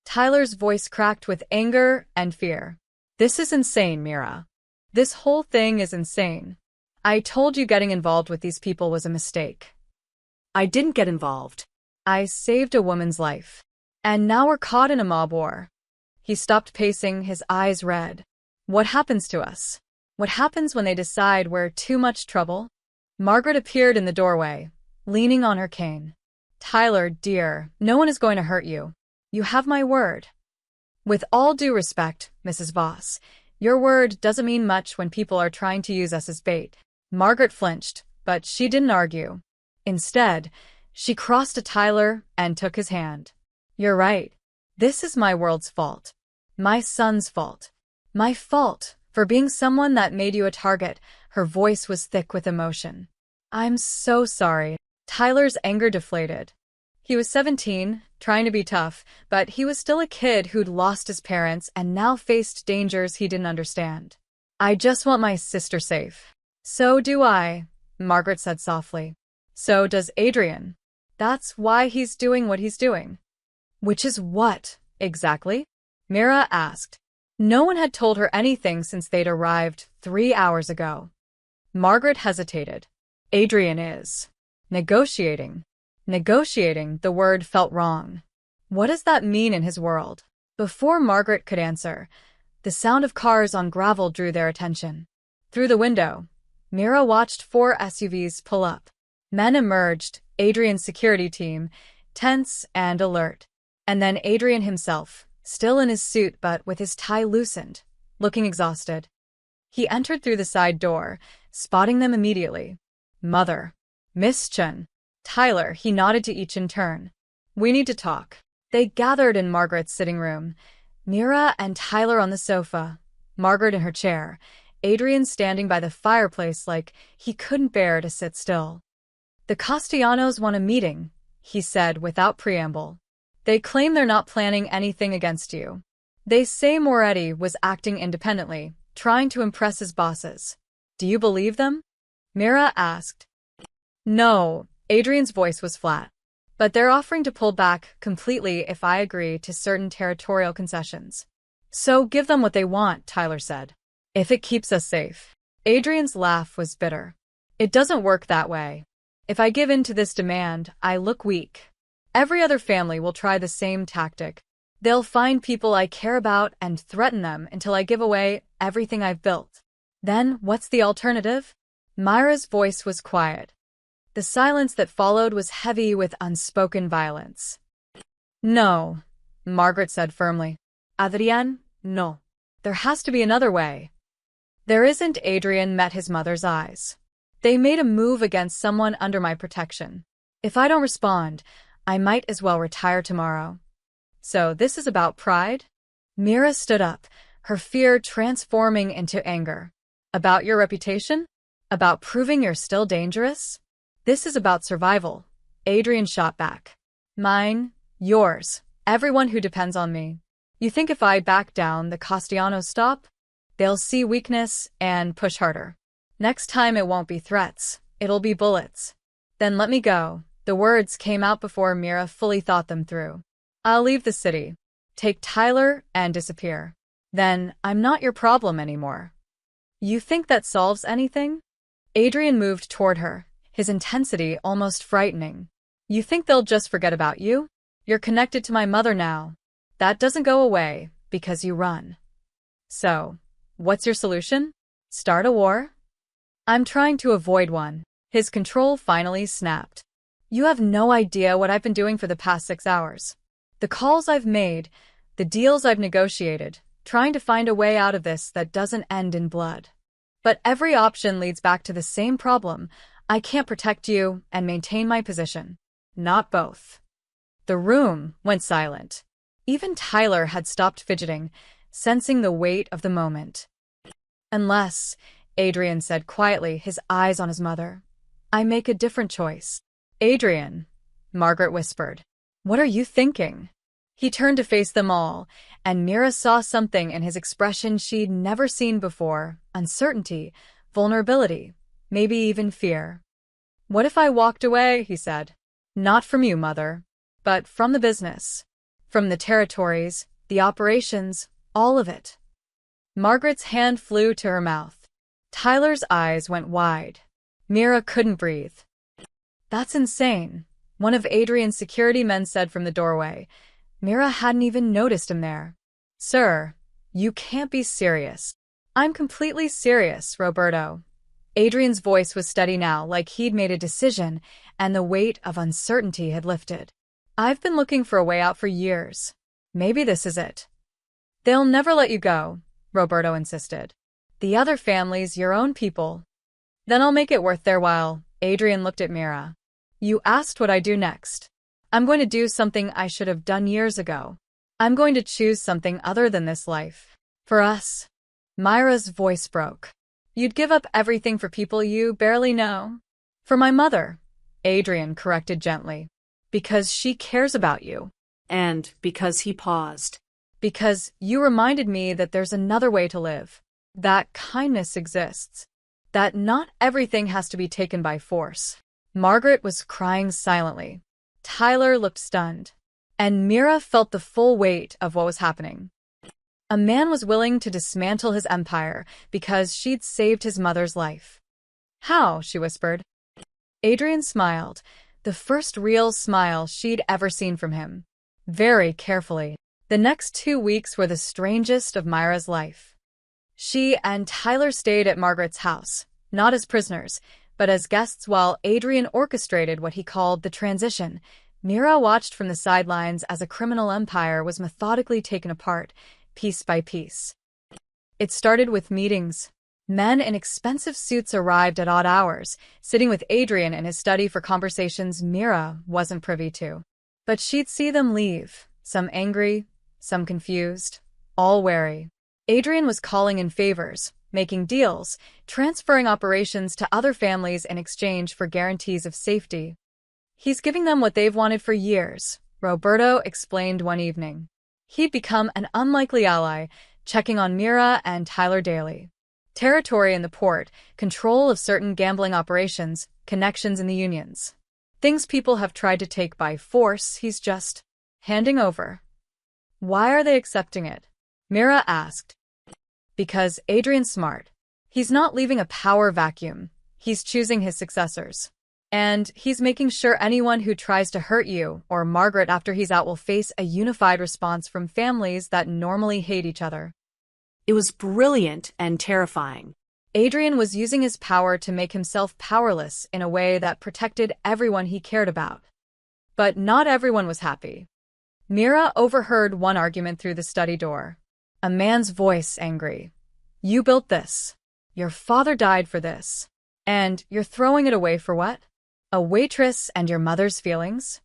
Speaker 1: Tyler's voice cracked with anger and fear. This is insane, Mira. This whole thing is insane. I told you getting involved with these people was a mistake.
Speaker 2: I didn't get involved.
Speaker 1: I saved a woman's life. And now we're caught in a mob war. He stopped pacing, his eyes red. What happens to us? What happens when they decide we're too much trouble? Margaret appeared in the doorway, leaning on her cane. Tyler, dear, no one is going to hurt you. You have my word. With all due respect, Mrs. Voss, your word doesn't mean much when people are trying to use us as bait. Margaret flinched, but she didn't argue. Instead, she crossed to Tyler and took his hand. You're right. This is my world's fault. My son's fault. My fault for being someone that made you a target. Her voice was thick with emotion. I'm so sorry. Tyler's anger deflated. He was 17, trying to be tough, but he was still a kid who'd lost his parents and now faced dangers he didn't understand. I just want my sister safe. So do I, Margaret said softly. So does Adrian. That's why he's doing what he's doing. Which is what, exactly? Mira asked. No one had told her anything since they'd arrived 3 hours ago. Margaret hesitated. Adrian is negotiating. Negotiating, the word felt wrong. What does that mean in his world? Before Margaret could answer, the sound of cars on gravel drew their attention. Through the window, Mira watched 4 SUVs pull up. Men emerged, Adrian's security team, tense and alert. And then Adrian himself, still in his suit but with his tie loosened, looking exhausted. He entered through the side door, spotting them immediately. Mother. Miss Chen. Tyler, he nodded to each in turn. We need to talk. They gathered in Margaret's sitting room. Mira and Tyler on the sofa, Margaret in her chair, Adrian standing by the fireplace like he couldn't bear to sit still. The Castellanos want a meeting, he said without preamble. They claim they're not planning anything against you. They say Moretti was acting independently, trying to impress his bosses. Do you believe them? Mira asked. No, Adrian's voice was flat. But they're offering to pull back completely if I agree to certain territorial concessions. So give them what they want, Tyler said. If it keeps us safe. Adrian's laugh was bitter. It doesn't work that way. If I give in to this demand, I look weak. Every other family will try the same tactic. They'll find people I care about and threaten them until I give away everything I've built. Then, what's the alternative? Myra's voice was quiet. The silence that followed was heavy with unspoken violence. No, Margaret said firmly. Adrian, no. There has to be another way. There isn't. Adrian met his mother's eyes. They made a move against someone under my protection. If I don't respond, I might as well retire tomorrow. So this is about pride? Mira stood up, her fear transforming into anger. About your reputation? About proving you're still dangerous? This is about survival. Adrian shot back. Mine, yours, Everyone who depends on me. You think if I back down, the Castellanos stop? They'll see weakness and push harder. Next time it won't be threats. It'll be bullets. Then let me go. The words came out before Mira fully thought them through. I'll leave the city. Take Tyler and disappear. Then I'm not your problem anymore. You think that solves anything? Adrian moved toward her, his intensity almost frightening. You think they'll just forget about you? You're connected to my mother now. That doesn't go away because you run. So, what's your solution? Start a war? I'm trying to avoid one. His control finally snapped. You have no idea what I've been doing for the past 6 hours. The calls I've made, the deals I've negotiated, trying to find a way out of this that doesn't end in blood. But every option leads back to the same problem. I can't protect you and maintain my position. Not both. The room went silent. Even Tyler had stopped fidgeting, sensing the weight of the moment. Unless, Adrian said quietly, his eyes on his mother. I make a different choice. Adrian, Margaret whispered. What are you thinking? He turned to face them all, and Mira saw something in his expression she'd never seen before. Uncertainty, vulnerability, maybe even fear. What if I walked away, he said. Not from you, Mother, but from the business. From the territories, the operations, all of it. Margaret's hand flew to her mouth. Tyler's eyes went wide. Mira couldn't breathe. That's insane, one of Adrian's security men said from the doorway. Mira hadn't even noticed him there. Sir, you can't be serious. I'm completely serious, Roberto. Adrian's voice was steady now, like he'd made a decision, and the weight of uncertainty had lifted. I've been looking for a way out for years. Maybe this is it. They'll never let you go, Roberto insisted. The other family's your own people. Then I'll make it worth their while. Adrian looked at Mira. You asked what I do next. I'm going to do something I should have done years ago. I'm going to choose something other than this life. For us. Myra's voice broke. You'd give up everything for people you barely know? For my mother, Adrian corrected gently. Because she cares about you.
Speaker 2: And because he paused.
Speaker 1: Because you reminded me that there's another way to live. That kindness exists. That not everything has to be taken by force. Margaret was crying silently. Tyler looked stunned. And Mira felt the full weight of what was happening. A man was willing to dismantle his empire because she'd saved his mother's life. How? She whispered. Adrian smiled, the first real smile she'd ever seen from him. Very carefully. The next 2 weeks were the strangest of Myra's life. She and Tyler stayed at Margaret's house, not as prisoners, but as guests while Adrian orchestrated what he called the transition. Mira watched from the sidelines as a criminal empire was methodically taken apart, piece by piece. It started with meetings. Men in expensive suits arrived at odd hours, sitting with Adrian in his study for conversations Mira wasn't privy to. But she'd see them leave, some angry, some confused, all wary. Adrian was calling in favors, making deals, transferring operations to other families in exchange for guarantees of safety. He's giving them what they've wanted for years, Roberto explained one evening. He'd become an unlikely ally, checking on Mira and Tyler daily. Territory in the port, control of certain gambling operations, connections in the unions. Things people have tried to take by force, he's just handing over. Why are they accepting it? Mira asked. Because Adrian's smart. He's not leaving a power vacuum. He's choosing his successors. And he's making sure anyone who tries to hurt you or Margaret after he's out will face a unified response from families that normally hate each other.
Speaker 2: It was brilliant and terrifying.
Speaker 1: Adrian was using his power to make himself powerless in a way that protected everyone he cared about. But not everyone was happy. Mira overheard one argument through the study door. A man's voice angry. You built this. Your father died for this. And you're throwing it away for what? A waitress and your mother's feelings?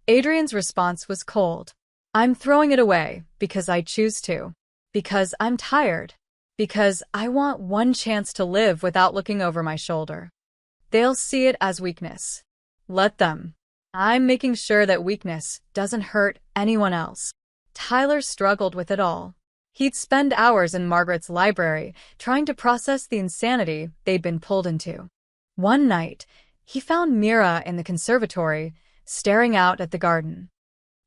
Speaker 1: Adrian's response was cold. I'm throwing it away because I choose to. Because I'm tired. Because I want one chance to live without looking over my shoulder. They'll see it as weakness. Let them. I'm making sure that weakness doesn't hurt anyone else. Tyler struggled with it all. He'd spend hours in Margaret's library trying to process the insanity they'd been pulled into. One night, he found Mira in the conservatory, staring out at the garden.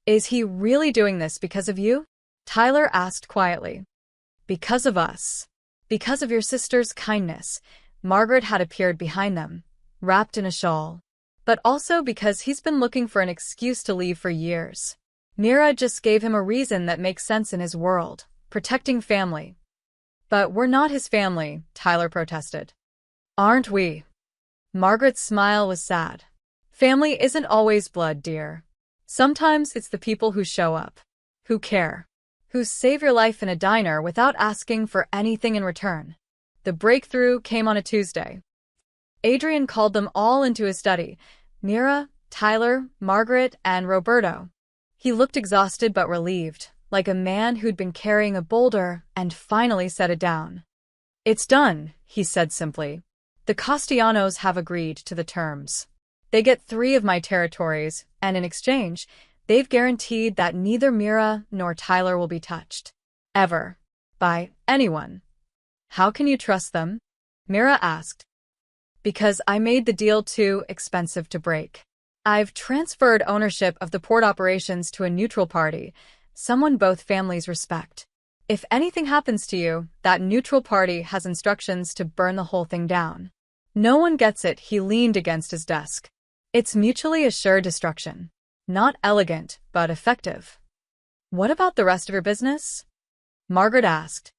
Speaker 1: Is he really doing this because of you? Tyler asked quietly. Because of us. Because of your sister's kindness. Margaret had appeared behind them, wrapped in a shawl. But also because he's been looking for an excuse to leave for years. Mira just gave him a reason that makes sense in his world, protecting family. But we're not his family, Tyler protested. Aren't we? Margaret's smile was sad. Family isn't always blood, dear. Sometimes it's the people who show up, who care, who save your life in a diner without asking for anything in return. The breakthrough came on a Tuesday. Adrian called them all into his study, Mira, Tyler, Margaret, and Roberto. He looked exhausted but relieved, like a man who'd been carrying a boulder and finally set it down. It's done, he said simply. The Castellanos have agreed to the terms. They get 3 of my territories, and in exchange, they've guaranteed that neither Mira nor Tyler will be touched. Ever. By anyone. How can you trust them? Mira asked. Because I made the deal too expensive to break. I've transferred ownership of the port operations to a neutral party, someone both families respect. If anything happens to you, that neutral party has instructions to burn the whole thing down. No one gets it, he leaned against his desk. It's mutually assured destruction. Not elegant, but effective. What about the rest of your business? Margaret asked.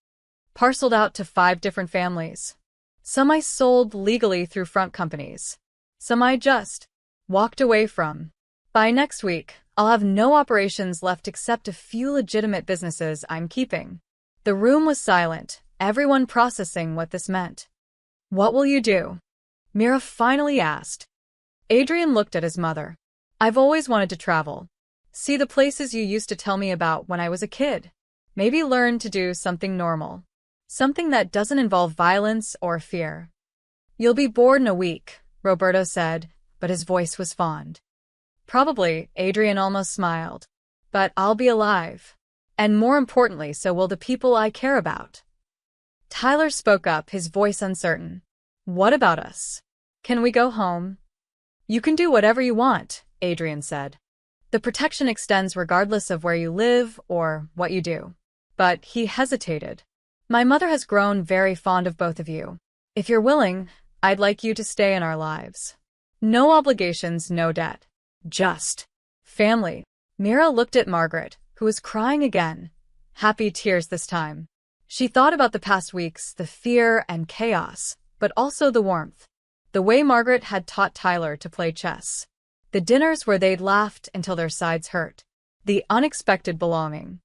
Speaker 1: Parceled out to 5 different families. Some I sold legally through front companies. Some I just walked away from. By next week, I'll have no operations left except a few legitimate businesses I'm keeping. The room was silent, everyone processing what this meant. What will you do? Mira finally asked. Adrian looked at his mother. I've always wanted to travel. See the places you used to tell me about when I was a kid. Maybe learn to do something normal. Something that doesn't involve violence or fear. You'll be bored in a week, Roberto said, but his voice was fond. Probably, Adrian almost smiled. But I'll be alive. And more importantly, so will the people I care about. Tyler spoke up, his voice uncertain. What about us? Can we go home? You can do whatever you want, Adrian said. The protection extends regardless of where you live or what you do. But he hesitated. My mother has grown very fond of both of you. If you're willing, I'd like you to stay in our lives. No obligations, no debt. Just family. Mira looked at Margaret, who was crying again. Happy tears this time. She thought about the past weeks, the fear and chaos, but also the warmth. The way Margaret had taught Tyler to play chess. The dinners where they'd laughed until their sides hurt. The unexpected belonging.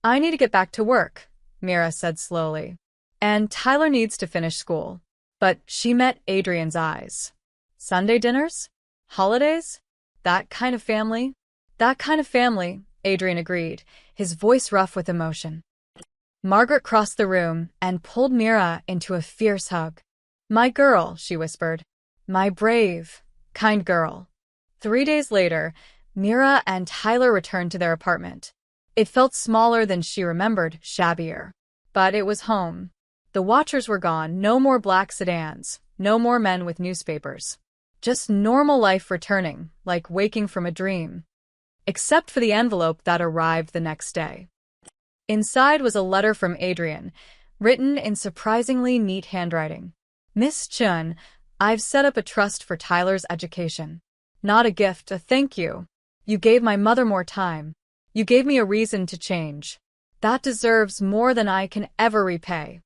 Speaker 1: I need to get back to work, Mira said slowly. And Tyler needs to finish school. But she met Adrian's eyes. Sunday dinners? Holidays? That kind of family? That kind of family, Adrian agreed, his voice rough with emotion. Margaret crossed the room and pulled Mira into a fierce hug. My girl, she whispered. My brave, kind girl. 3 days later, Mira and Tyler returned to their apartment. It felt smaller than she remembered, shabbier. But it was home. The watchers were gone, no more black sedans, no more men with newspapers. Just normal life returning, like waking from a dream. Except for the envelope that arrived the next day. Inside was a letter from Adrian, written in surprisingly neat handwriting. Miss Chun, I've set up a trust for Tyler's education. Not a gift, a thank you. You gave my mother more time. You gave me a reason to change. That deserves more than I can ever repay.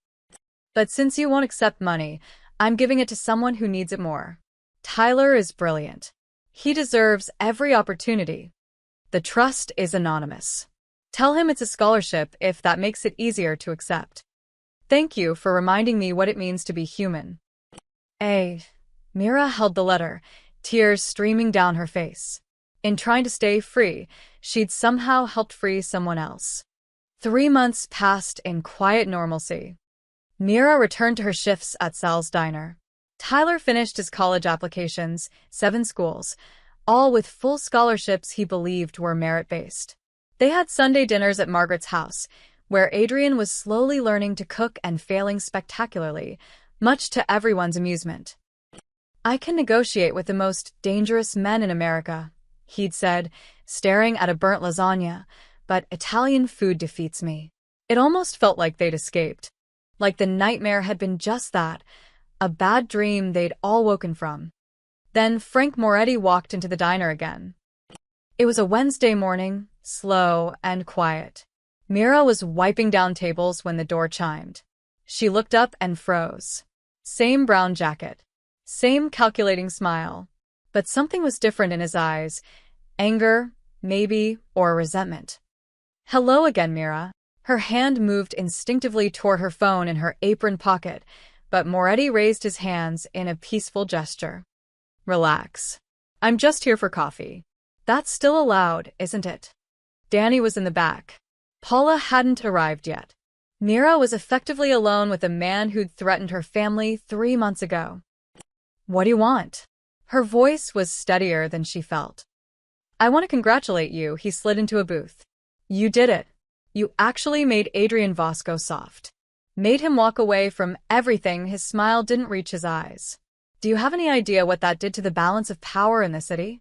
Speaker 1: But since you won't accept money, I'm giving it to someone who needs it more. Tyler is brilliant. He deserves every opportunity. The trust is anonymous. Tell him it's a scholarship if that makes it easier to accept. Thank you for reminding me what it means to be human. Mira held the letter, tears streaming down her face. In trying to stay free, she'd somehow helped free someone else. 3 months passed in quiet normalcy. Mira returned to her shifts at Sal's diner. Tyler finished his college applications, 7 schools, all with full scholarships he believed were merit-based. They had Sunday dinners at Margaret's house, where Adrian was slowly learning to cook and failing spectacularly, much to everyone's amusement. "I can negotiate with the most dangerous men in America," he'd said, staring at a burnt lasagna, "but Italian food defeats me." It almost felt like they'd escaped. Like the nightmare had been just that, a bad dream they'd all woken from. Then Frank Moretti walked into the diner again. It was a Wednesday morning, slow and quiet. Mira was wiping down tables when the door chimed. She looked up and froze. Same brown jacket. Same calculating smile. But something was different in his eyes. Anger, maybe, or resentment. "Hello again, Mira." Her hand moved instinctively toward her phone in her apron pocket, but Moretti raised his hands in a peaceful gesture. "Relax. I'm just here for coffee." "That's still allowed, isn't it?" Danny was in the back. Paula hadn't arrived yet. Mira was effectively alone with a man who'd threatened her family 3 months ago. "What do you want?" Her voice was steadier than she felt. "I want to congratulate you," he slid into a booth. "You did it. You actually made Adrian Voss go soft. Made him walk away from everything." His smile didn't reach his eyes. "Do you have any idea what that did to the balance of power in the city?"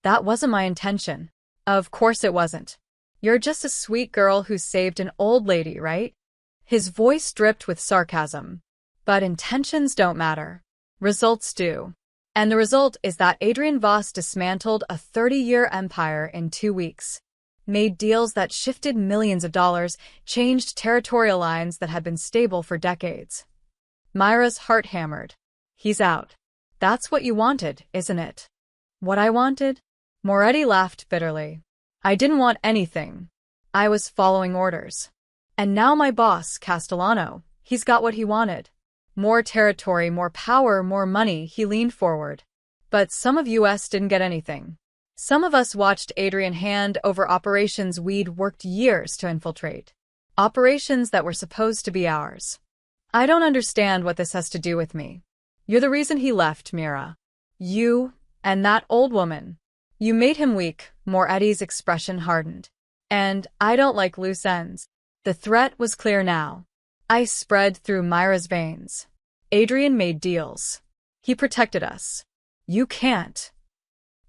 Speaker 1: "That wasn't my intention." "Of course it wasn't. You're just a sweet girl who saved an old lady, right?" His voice dripped with sarcasm. "But intentions don't matter. Results do. And the result is that Adrian Voss dismantled a 30-year empire in 2 weeks. Made deals that shifted millions of dollars, changed territorial lines that had been stable for decades." Myra's heart hammered. "He's out. That's what you wanted, isn't it?" "What I wanted?" Moretti laughed bitterly. "I didn't want anything. I was following orders. And now my boss, Castellano, he's got what he wanted. More territory, more power, more money." He leaned forward. "But some of us didn't get anything. Some of us watched Adrian hand over operations we'd worked years to infiltrate. Operations that were supposed to be ours. I don't understand what this has to do with me." "You're the reason he left, Mira. You and that old woman. You made him weak." Moretti's expression hardened. "And I don't like loose ends." The threat was clear now. Ice spread through Myra's veins. "Adrian made deals. He protected us. You can't."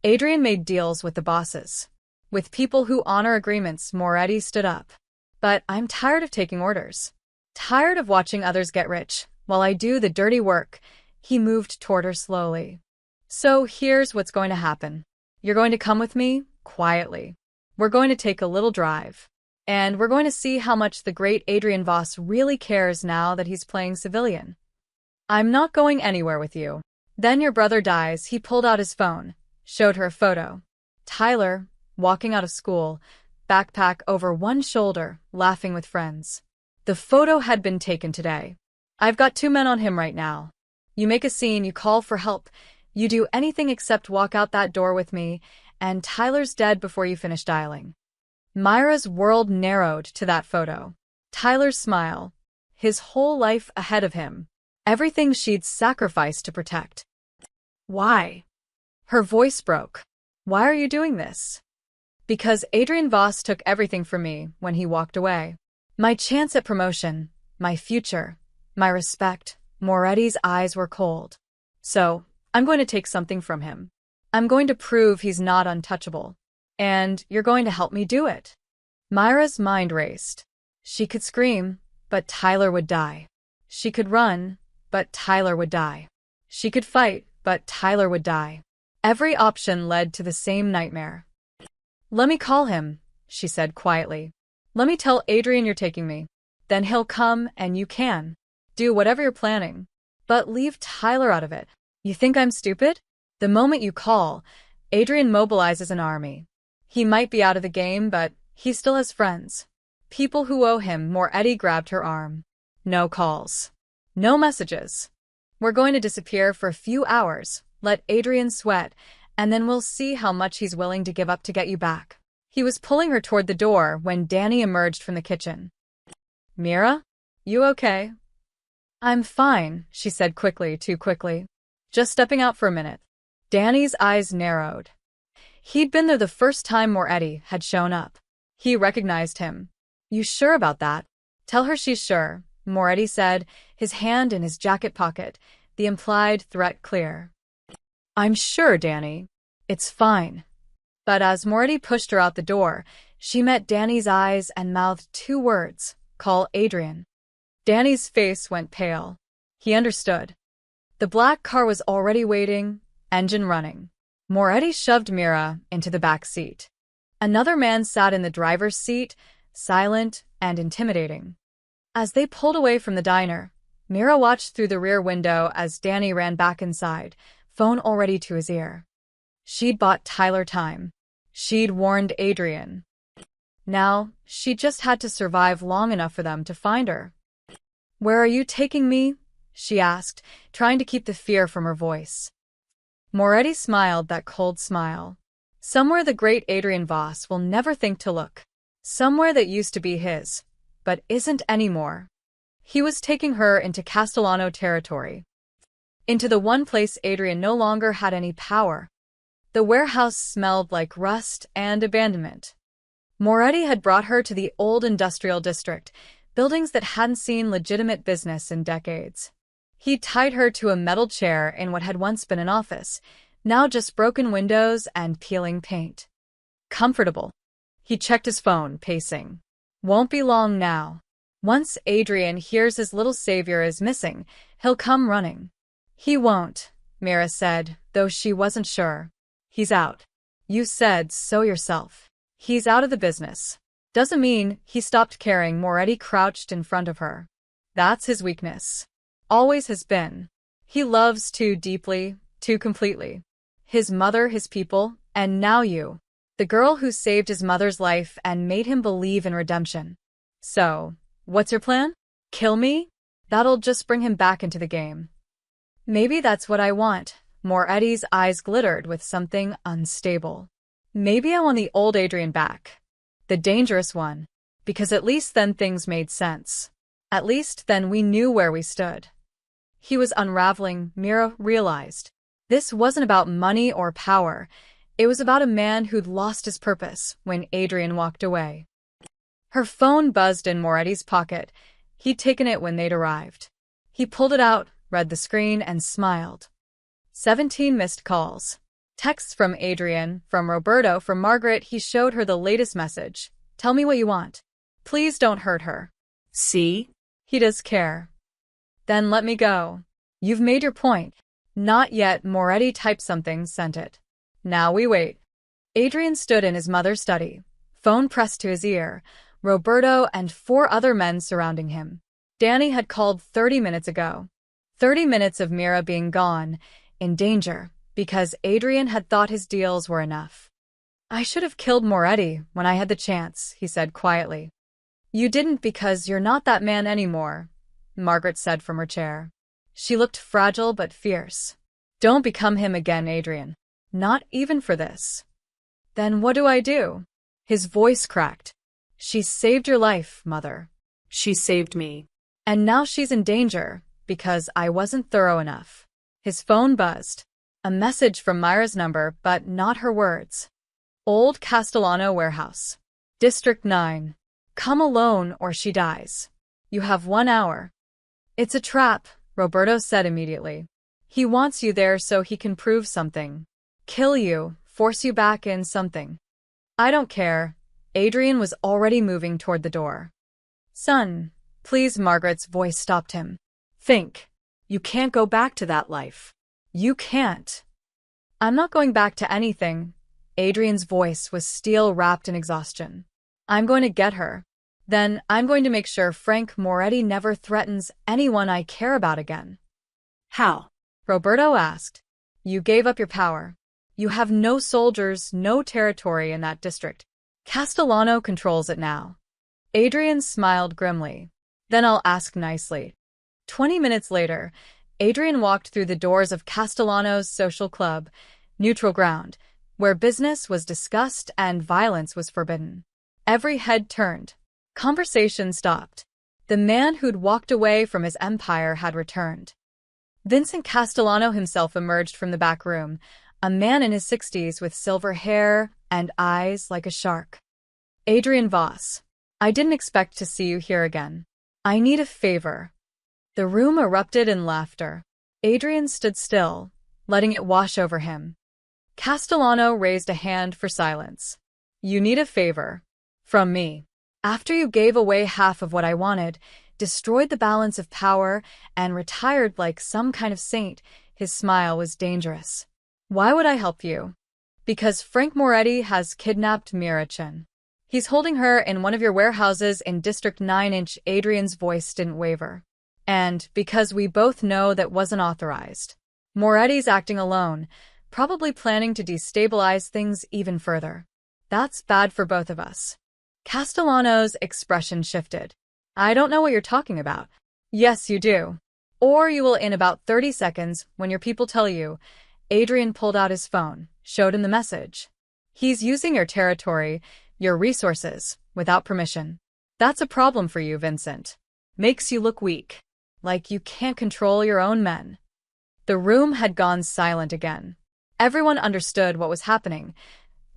Speaker 1: "Adrian made deals with the bosses. With people who honor agreements." Moretti stood up. "But I'm tired of taking orders. Tired of watching others get rich, while I do the dirty work." He moved toward her slowly. "So here's what's going to happen. You're going to come with me, quietly. We're going to take a little drive. And we're going to see how much the great Adrian Voss really cares now that he's playing civilian. I'm not going anywhere with you. Then your brother dies." He pulled out his phone, showed her a photo. Tyler, walking out of school, backpack over one shoulder, laughing with friends. The photo had been taken today. "I've got 2 men on him right now. You make a scene, you call for help, you do anything except walk out that door with me, and Tyler's dead before you finish dialing." Myra's world narrowed to that photo. Tyler's smile. His whole life ahead of him. Everything she'd sacrificed to protect. "Why?" Her voice broke. "Why are you doing this?" "Because Adrian Voss took everything from me when he walked away. My chance at promotion, my future, my respect." Moretti's eyes were cold. "So, I'm going to take something from him. I'm going to prove he's not untouchable. And you're going to help me do it." Myra's mind raced. She could scream, but Tyler would die. She could run, but Tyler would die. She could fight, but Tyler would die. Every option led to the same nightmare. "Let me call him," she said quietly. "Let me tell Adrian you're taking me. Then he'll come and you can do whatever you're planning. But leave Tyler out of it." "You think I'm stupid?" "The moment you call, Adrian mobilizes an army. He might be out of the game, but he still has friends. People who owe him." Moretti grabbed her arm. "No calls. No messages. We're going to disappear for a few hours, let Adrian sweat, and then we'll see how much he's willing to give up to get you back." He was pulling her toward the door when Danny emerged from the kitchen. "Mira? You okay?" "I'm fine," she said quickly, too quickly. "Just stepping out for a minute." Danny's eyes narrowed. He'd been there the first time Moretti had shown up. He recognized him. You sure about that? Tell her she's sure, Moretti said, his hand in his jacket pocket, the implied threat clear. I'm sure, Danny. It's fine. But as Moretti pushed her out the door, she met Danny's eyes and mouthed two words, call Adrian. Danny's face went pale. He understood. The black car was already waiting, engine running. Moretti shoved Mira into the back seat. Another man sat in the driver's seat, silent and intimidating. As they pulled away from the diner, Mira watched through the rear window as Danny ran back inside, phone already to his ear. She'd bought Tyler time. She'd warned Adrian. Now, she just had to survive long enough for them to find her. Where are you taking me? She asked, trying to keep the fear from her voice. Moretti smiled that cold smile. Somewhere the great Adrian Voss will never think to look. Somewhere that used to be his, but isn't anymore. He was taking her into Castellano territory. Into the one place Adrian no longer had any power. The warehouse smelled like rust and abandonment. Moretti had brought her to the old industrial district, buildings that hadn't seen legitimate business in decades. He tied her to a metal chair in what had once been an office, now just broken windows and peeling paint. Comfortable. He checked his phone, pacing. Won't be long now. Once Adrian hears his little savior is missing, he'll come running. He won't, Mira said, though she wasn't sure. He's out. You said so yourself. He's out of the business. Doesn't mean he stopped caring. Moretti crouched in front of her. That's his weakness. Always has been. He loves too deeply, too completely. His mother, his people, and now you. The girl who saved his mother's life and made him believe in redemption. So, what's your plan? Kill me? That'll just bring him back into the game. Maybe that's what I want. Moretti's eyes glittered with something unstable. Maybe I want the old Adrian back. The dangerous one. Because at least then things made sense. At least then we knew where we stood. He was unraveling, Mira realized. This wasn't about money or power. It was about a man who'd lost his purpose when Adrian walked away. Her phone buzzed in Moretti's pocket. He'd taken it when they'd arrived. He pulled it out, read the screen, and smiled. 17 missed calls. Texts from Adrian, from Roberto, from Margaret. He showed her the latest message. Tell me what you want. Please don't hurt her.
Speaker 2: See?
Speaker 1: He does care. Then let me go. You've made your point. Not yet. Moretti typed something, sent it. Now we wait. Adrian stood in his mother's study, phone pressed to his ear, Roberto and 4 other men surrounding him. Danny had called 30 minutes ago. 30 minutes of Mira being gone, in danger, because Adrian had thought his deals were enough. I should have killed Moretti when I had the chance, he said quietly. You didn't because you're not that man anymore, Margaret said from her chair. She looked fragile but fierce. Don't become him again, Adrian. Not even for this. Then what do I do? His voice cracked. She saved your life, Mother.
Speaker 2: She saved me.
Speaker 1: And now she's in danger, because I wasn't thorough enough. His phone buzzed. A message from Myra's number, but not her words. Old Castellano Warehouse. District 9. Come alone or she dies. You have 1 hour. It's a trap, Roberto said immediately. He wants you there so he can prove something. Kill you, force you back in something. I don't care. Adrian was already moving toward the door. Son, please. Margaret's voice stopped him. Think.
Speaker 2: You can't go back to that life.
Speaker 1: You can't. I'm not going back to anything. Adrian's voice was steel wrapped in exhaustion. I'm going to get her. Then I'm going to make sure Frank Moretti never threatens anyone I care about again.
Speaker 2: How?
Speaker 1: Roberto asked. You gave up your power. You have no soldiers, no territory in that district. Castellano controls it now. Adrian smiled grimly. Then I'll ask nicely. 20 minutes later, Adrian walked through the doors of Castellano's social club, neutral ground, where business was discussed and violence was forbidden. Every head turned. Conversation stopped. The man who'd walked away from his empire had returned. Vincent Castellano himself emerged from the back room, A man in his 60s with silver hair and eyes like a shark. Adrian Voss. I didn't expect to see you here again. I need a favor. The room erupted in laughter. Adrian stood still, letting it wash over him. Castellano raised a hand for silence. You need a favor. From me. After you gave away half of what I wanted, destroyed the balance of power, and retired like some kind of saint, his smile was dangerous. Why would I help you? Because Frank Moretti has kidnapped Mirachin. He's holding her in one of your warehouses in District 9. Adrian's voice didn't waver. And because we both know that wasn't authorized. Moretti's acting alone, probably planning to destabilize things even further. That's bad for both of us. Castellano's expression shifted. I don't know what you're talking about. Yes, you do. Or you will in about 30 seconds when your people tell you. Adrian pulled out his phone, showed him the message. He's using your territory, your resources, without permission. That's a problem for you, Vincent. Makes you look weak. Like you can't control your own men. The room had gone silent again. Everyone understood what was happening.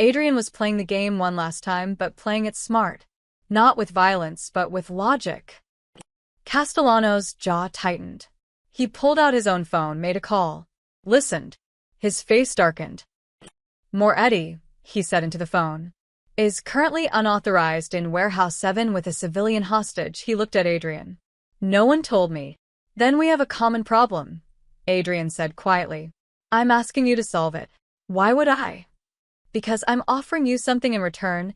Speaker 1: Adrian was playing the game one last time, but playing it smart. Not with violence, but with logic. Castellano's jaw tightened. He pulled out his own phone, made a call. Listened. His face darkened. Moretti, he said into the phone, is currently unauthorized in Warehouse 7 with a civilian hostage. He looked at Adrian. No one told me. Then we have a common problem, Adrian said quietly. I'm asking you to solve it. Why would I? Because I'm offering you something in return.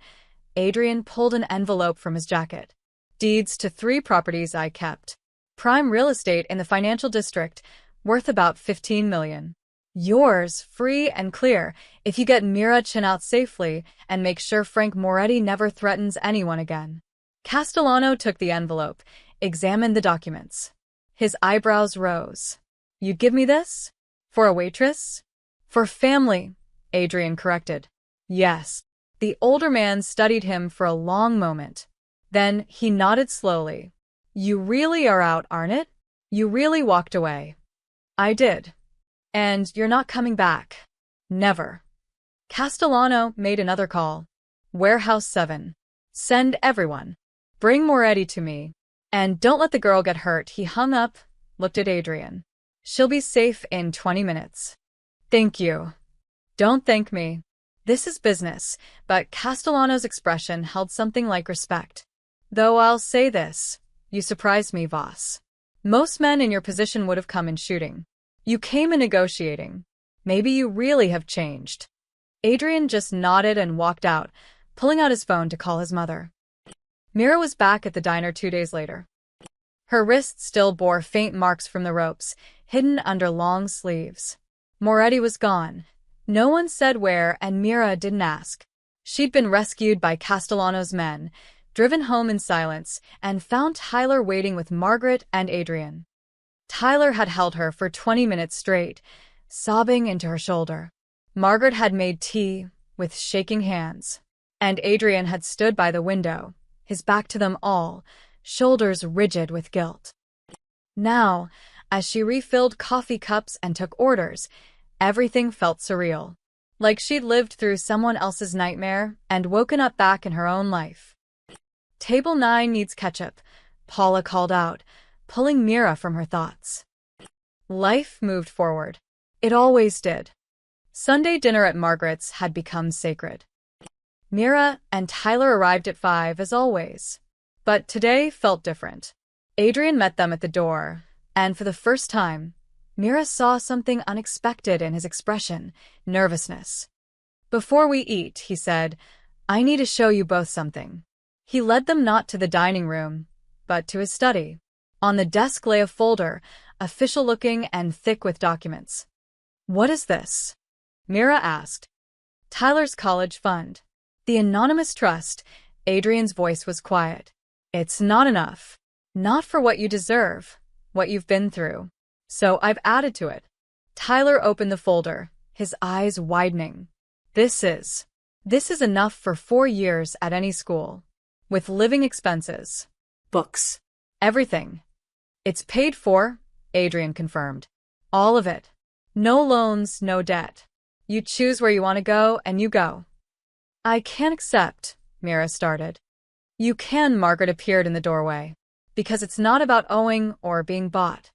Speaker 1: Adrian pulled an envelope from his jacket. Deeds to 3 properties I kept. Prime real estate in the financial district, worth about $15 million. Yours, free and clear, if you get Mirachin out safely and make sure Frank Moretti never threatens anyone again. Castellano took the envelope, examined the documents. His eyebrows rose. You give me this? For a waitress? For family, Adrian corrected. Yes. The older man studied him for a long moment. Then he nodded slowly. You really are out, aren't it? You really walked away. I did. And you're not coming back. Never. Castellano made another call. Warehouse 7. Send everyone. Bring Moretti to me. And don't let the girl get hurt. He hung up, looked at Adrian. She'll be safe in 20 minutes. Thank you. Don't thank me. This is business, but Castellano's expression held something like respect. Though I'll say this, you surprised me, Voss. Most men in your position would have come in shooting. You came in negotiating. Maybe you really have changed. Adrian just nodded and walked out, pulling out his phone to call his mother. Mira was back at the diner 2 days later. Her wrists still bore faint marks from the ropes, hidden under long sleeves. Moretti was gone. No one said where, and Mira didn't ask. She'd been rescued by Castellano's men, driven home in silence, and found Tyler waiting with Margaret and Adrian. Tyler had held her for 20 minutes straight, sobbing into her shoulder. Margaret had made tea, with shaking hands. And Adrian had stood by the window, his back to them all, shoulders rigid with guilt. Now, as she refilled coffee cups and took orders, everything felt surreal. Like she'd lived through someone else's nightmare and woken up back in her own life. Table 9 needs ketchup, Paula called out, pulling Mira from her thoughts. Life moved forward. It always did. Sunday dinner at Margaret's had become sacred. Mira and Tyler arrived at 5 as always. But today felt different. Adrian met them at the door, and for the first time, Mira saw something unexpected in his expression, nervousness. Before we eat, he said, I need to show you both something. He led them not to the dining room, but to his study. On the desk lay a folder, official-looking and thick with documents. What is this? Mira asked. Tyler's college fund. The anonymous trust. Adrian's voice was quiet. It's not enough. Not for what you deserve, what you've been through. So I've added to it. Tyler opened the folder, his eyes widening. This is enough for 4 years at any school. With living expenses. Books. Everything. It's paid for, Adrian confirmed. All of it. No loans, no debt. You choose where you want to go, and you go. I can't accept, Mira started. You can, Margaret appeared in the doorway. Because it's not about owing or being bought.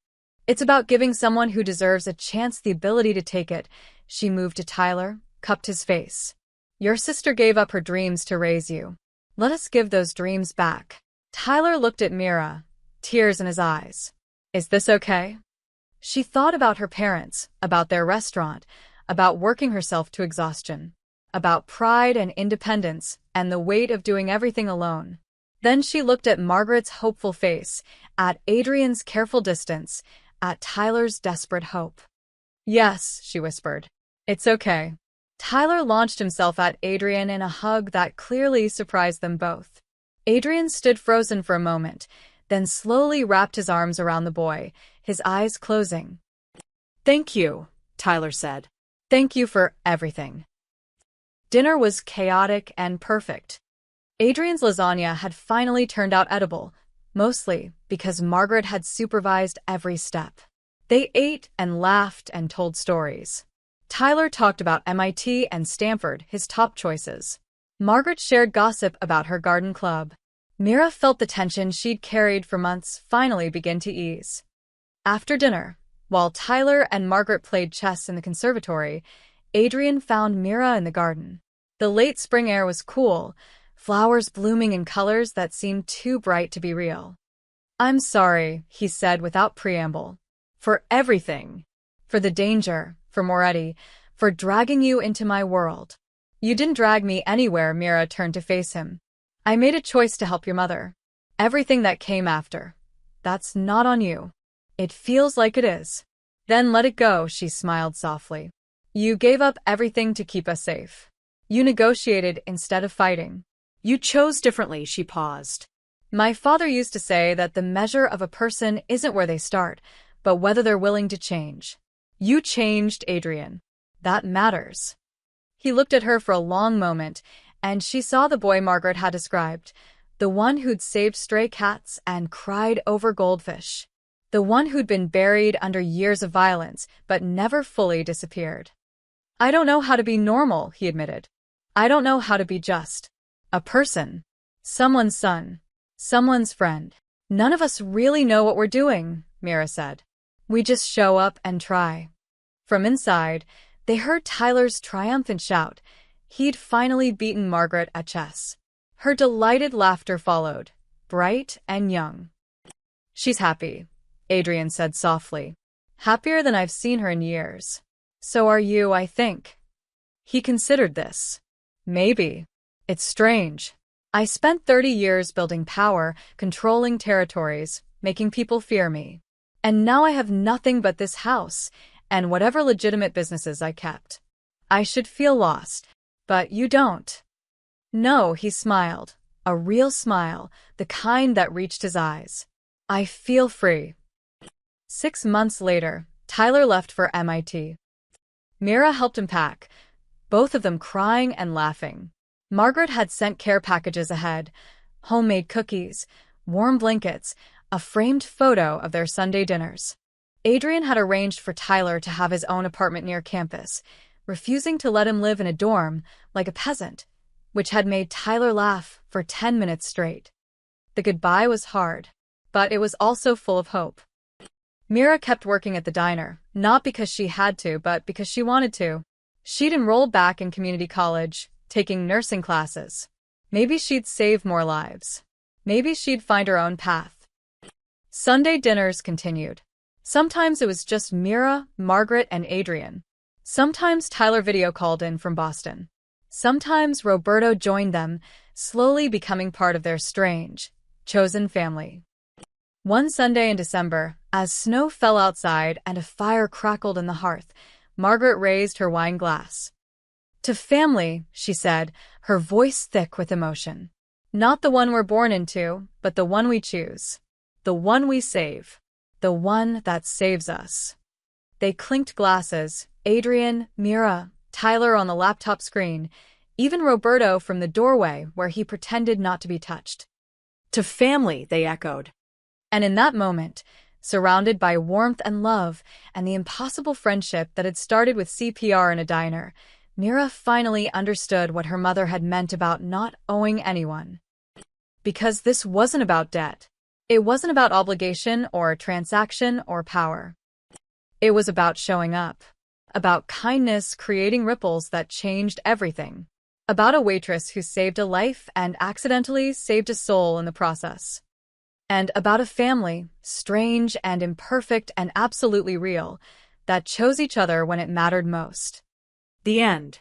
Speaker 1: It's about giving someone who deserves a chance the ability to take it. She moved to Tyler, cupped his face. Your sister gave up her dreams to raise you. Let us give those dreams back. Tyler looked at Mira, tears in his eyes. Is this okay? She thought about her parents, about their restaurant, about working herself to exhaustion, about pride and independence and the weight of doing everything alone. Then she looked at Margaret's hopeful face, at Adrian's careful distance, at Tyler's desperate hope. Yes, she whispered. It's okay. Tyler launched himself at Adrian in a hug that clearly surprised them both. Adrian stood frozen for a moment, then slowly wrapped his arms around the boy, his eyes closing.
Speaker 2: Thank you, Tyler said.
Speaker 1: Thank you for everything. Dinner was chaotic and perfect. Adrian's lasagna had finally turned out edible, mostly because Margaret had supervised every step. They ate and laughed and told stories. Tyler talked about MIT and Stanford, his top choices. Margaret shared gossip about her garden club. Mira felt the tension she'd carried for months finally begin to ease. After dinner, while Tyler and Margaret played chess in the conservatory, Adrian found Mira in the garden. The late spring air was cool, flowers blooming in colors that seemed too bright to be real. I'm sorry, he said without preamble. For everything. For the danger, for Moretti, for dragging you into my world. You didn't drag me anywhere, Mira turned to face him. I made a choice to help your mother. Everything that came after. That's not on you. It feels like it is. Then let it go, she smiled softly. You gave up everything to keep us safe. You negotiated instead of fighting.
Speaker 2: You chose differently, she paused.
Speaker 1: My father used to say that the measure of a person isn't where they start, but whether they're willing to change. You changed, Adrian. That matters. He looked at her for a long moment, and she saw the boy Margaret had described, the one who'd saved stray cats and cried over goldfish, the one who'd been buried under years of violence but never fully disappeared. I don't know how to be normal, he admitted. I don't know how to be just. A person. Someone's son. Someone's friend. None of us really know what we're doing, Mira said. We just show up and try. From inside, they heard Tyler's triumphant shout. He'd finally beaten Margaret at chess. Her delighted laughter followed, bright and young. She's happy, Adrian said softly. Happier than I've seen her in years. So are you, I think. He considered this. Maybe. It's strange. I spent 30 years building power, controlling territories, making people fear me. And now I have nothing but this house, and whatever legitimate businesses I kept. I should feel lost. But you don't. No, he smiled. A real smile, the kind that reached his eyes. I feel free. 6 months later, Tyler left for MIT. Mira helped him pack, both of them crying and laughing. Margaret had sent care packages ahead, homemade cookies, warm blankets, a framed photo of their Sunday dinners. Adrian had arranged for Tyler to have his own apartment near campus, refusing to let him live in a dorm like a peasant, which had made Tyler laugh for 10 minutes straight. The goodbye was hard, but it was also full of hope. Mira kept working at the diner, not because she had to, but because she wanted to. She'd enroll back in community college, taking nursing classes. Maybe she'd save more lives. Maybe she'd find her own path. Sunday dinners continued. Sometimes it was just Mira, Margaret, and Adrian. Sometimes Tyler video called in from Boston. Sometimes Roberto joined them, slowly becoming part of their strange, chosen family. One Sunday in December, as snow fell outside and a fire crackled in the hearth, Margaret raised her wine glass. To family, she said, her voice thick with emotion. Not the one we're born into, but the one we choose. The one we save. The one that saves us. They clinked glasses, Adrian, Mira, Tyler on the laptop screen, even Roberto from the doorway where he pretended not to be touched.
Speaker 2: To family, they echoed.
Speaker 1: And in that moment, Surrounded by warmth and love and the impossible friendship that had started with CPR in a diner, Mira finally understood what her mother had meant about not owing anyone. Because this wasn't about debt. It wasn't about obligation or transaction or power. It was about showing up. About kindness creating ripples that changed everything. About a waitress who saved a life and accidentally saved a soul in the process. And about a family, strange and imperfect and absolutely real, that chose each other when it mattered most.
Speaker 2: The end.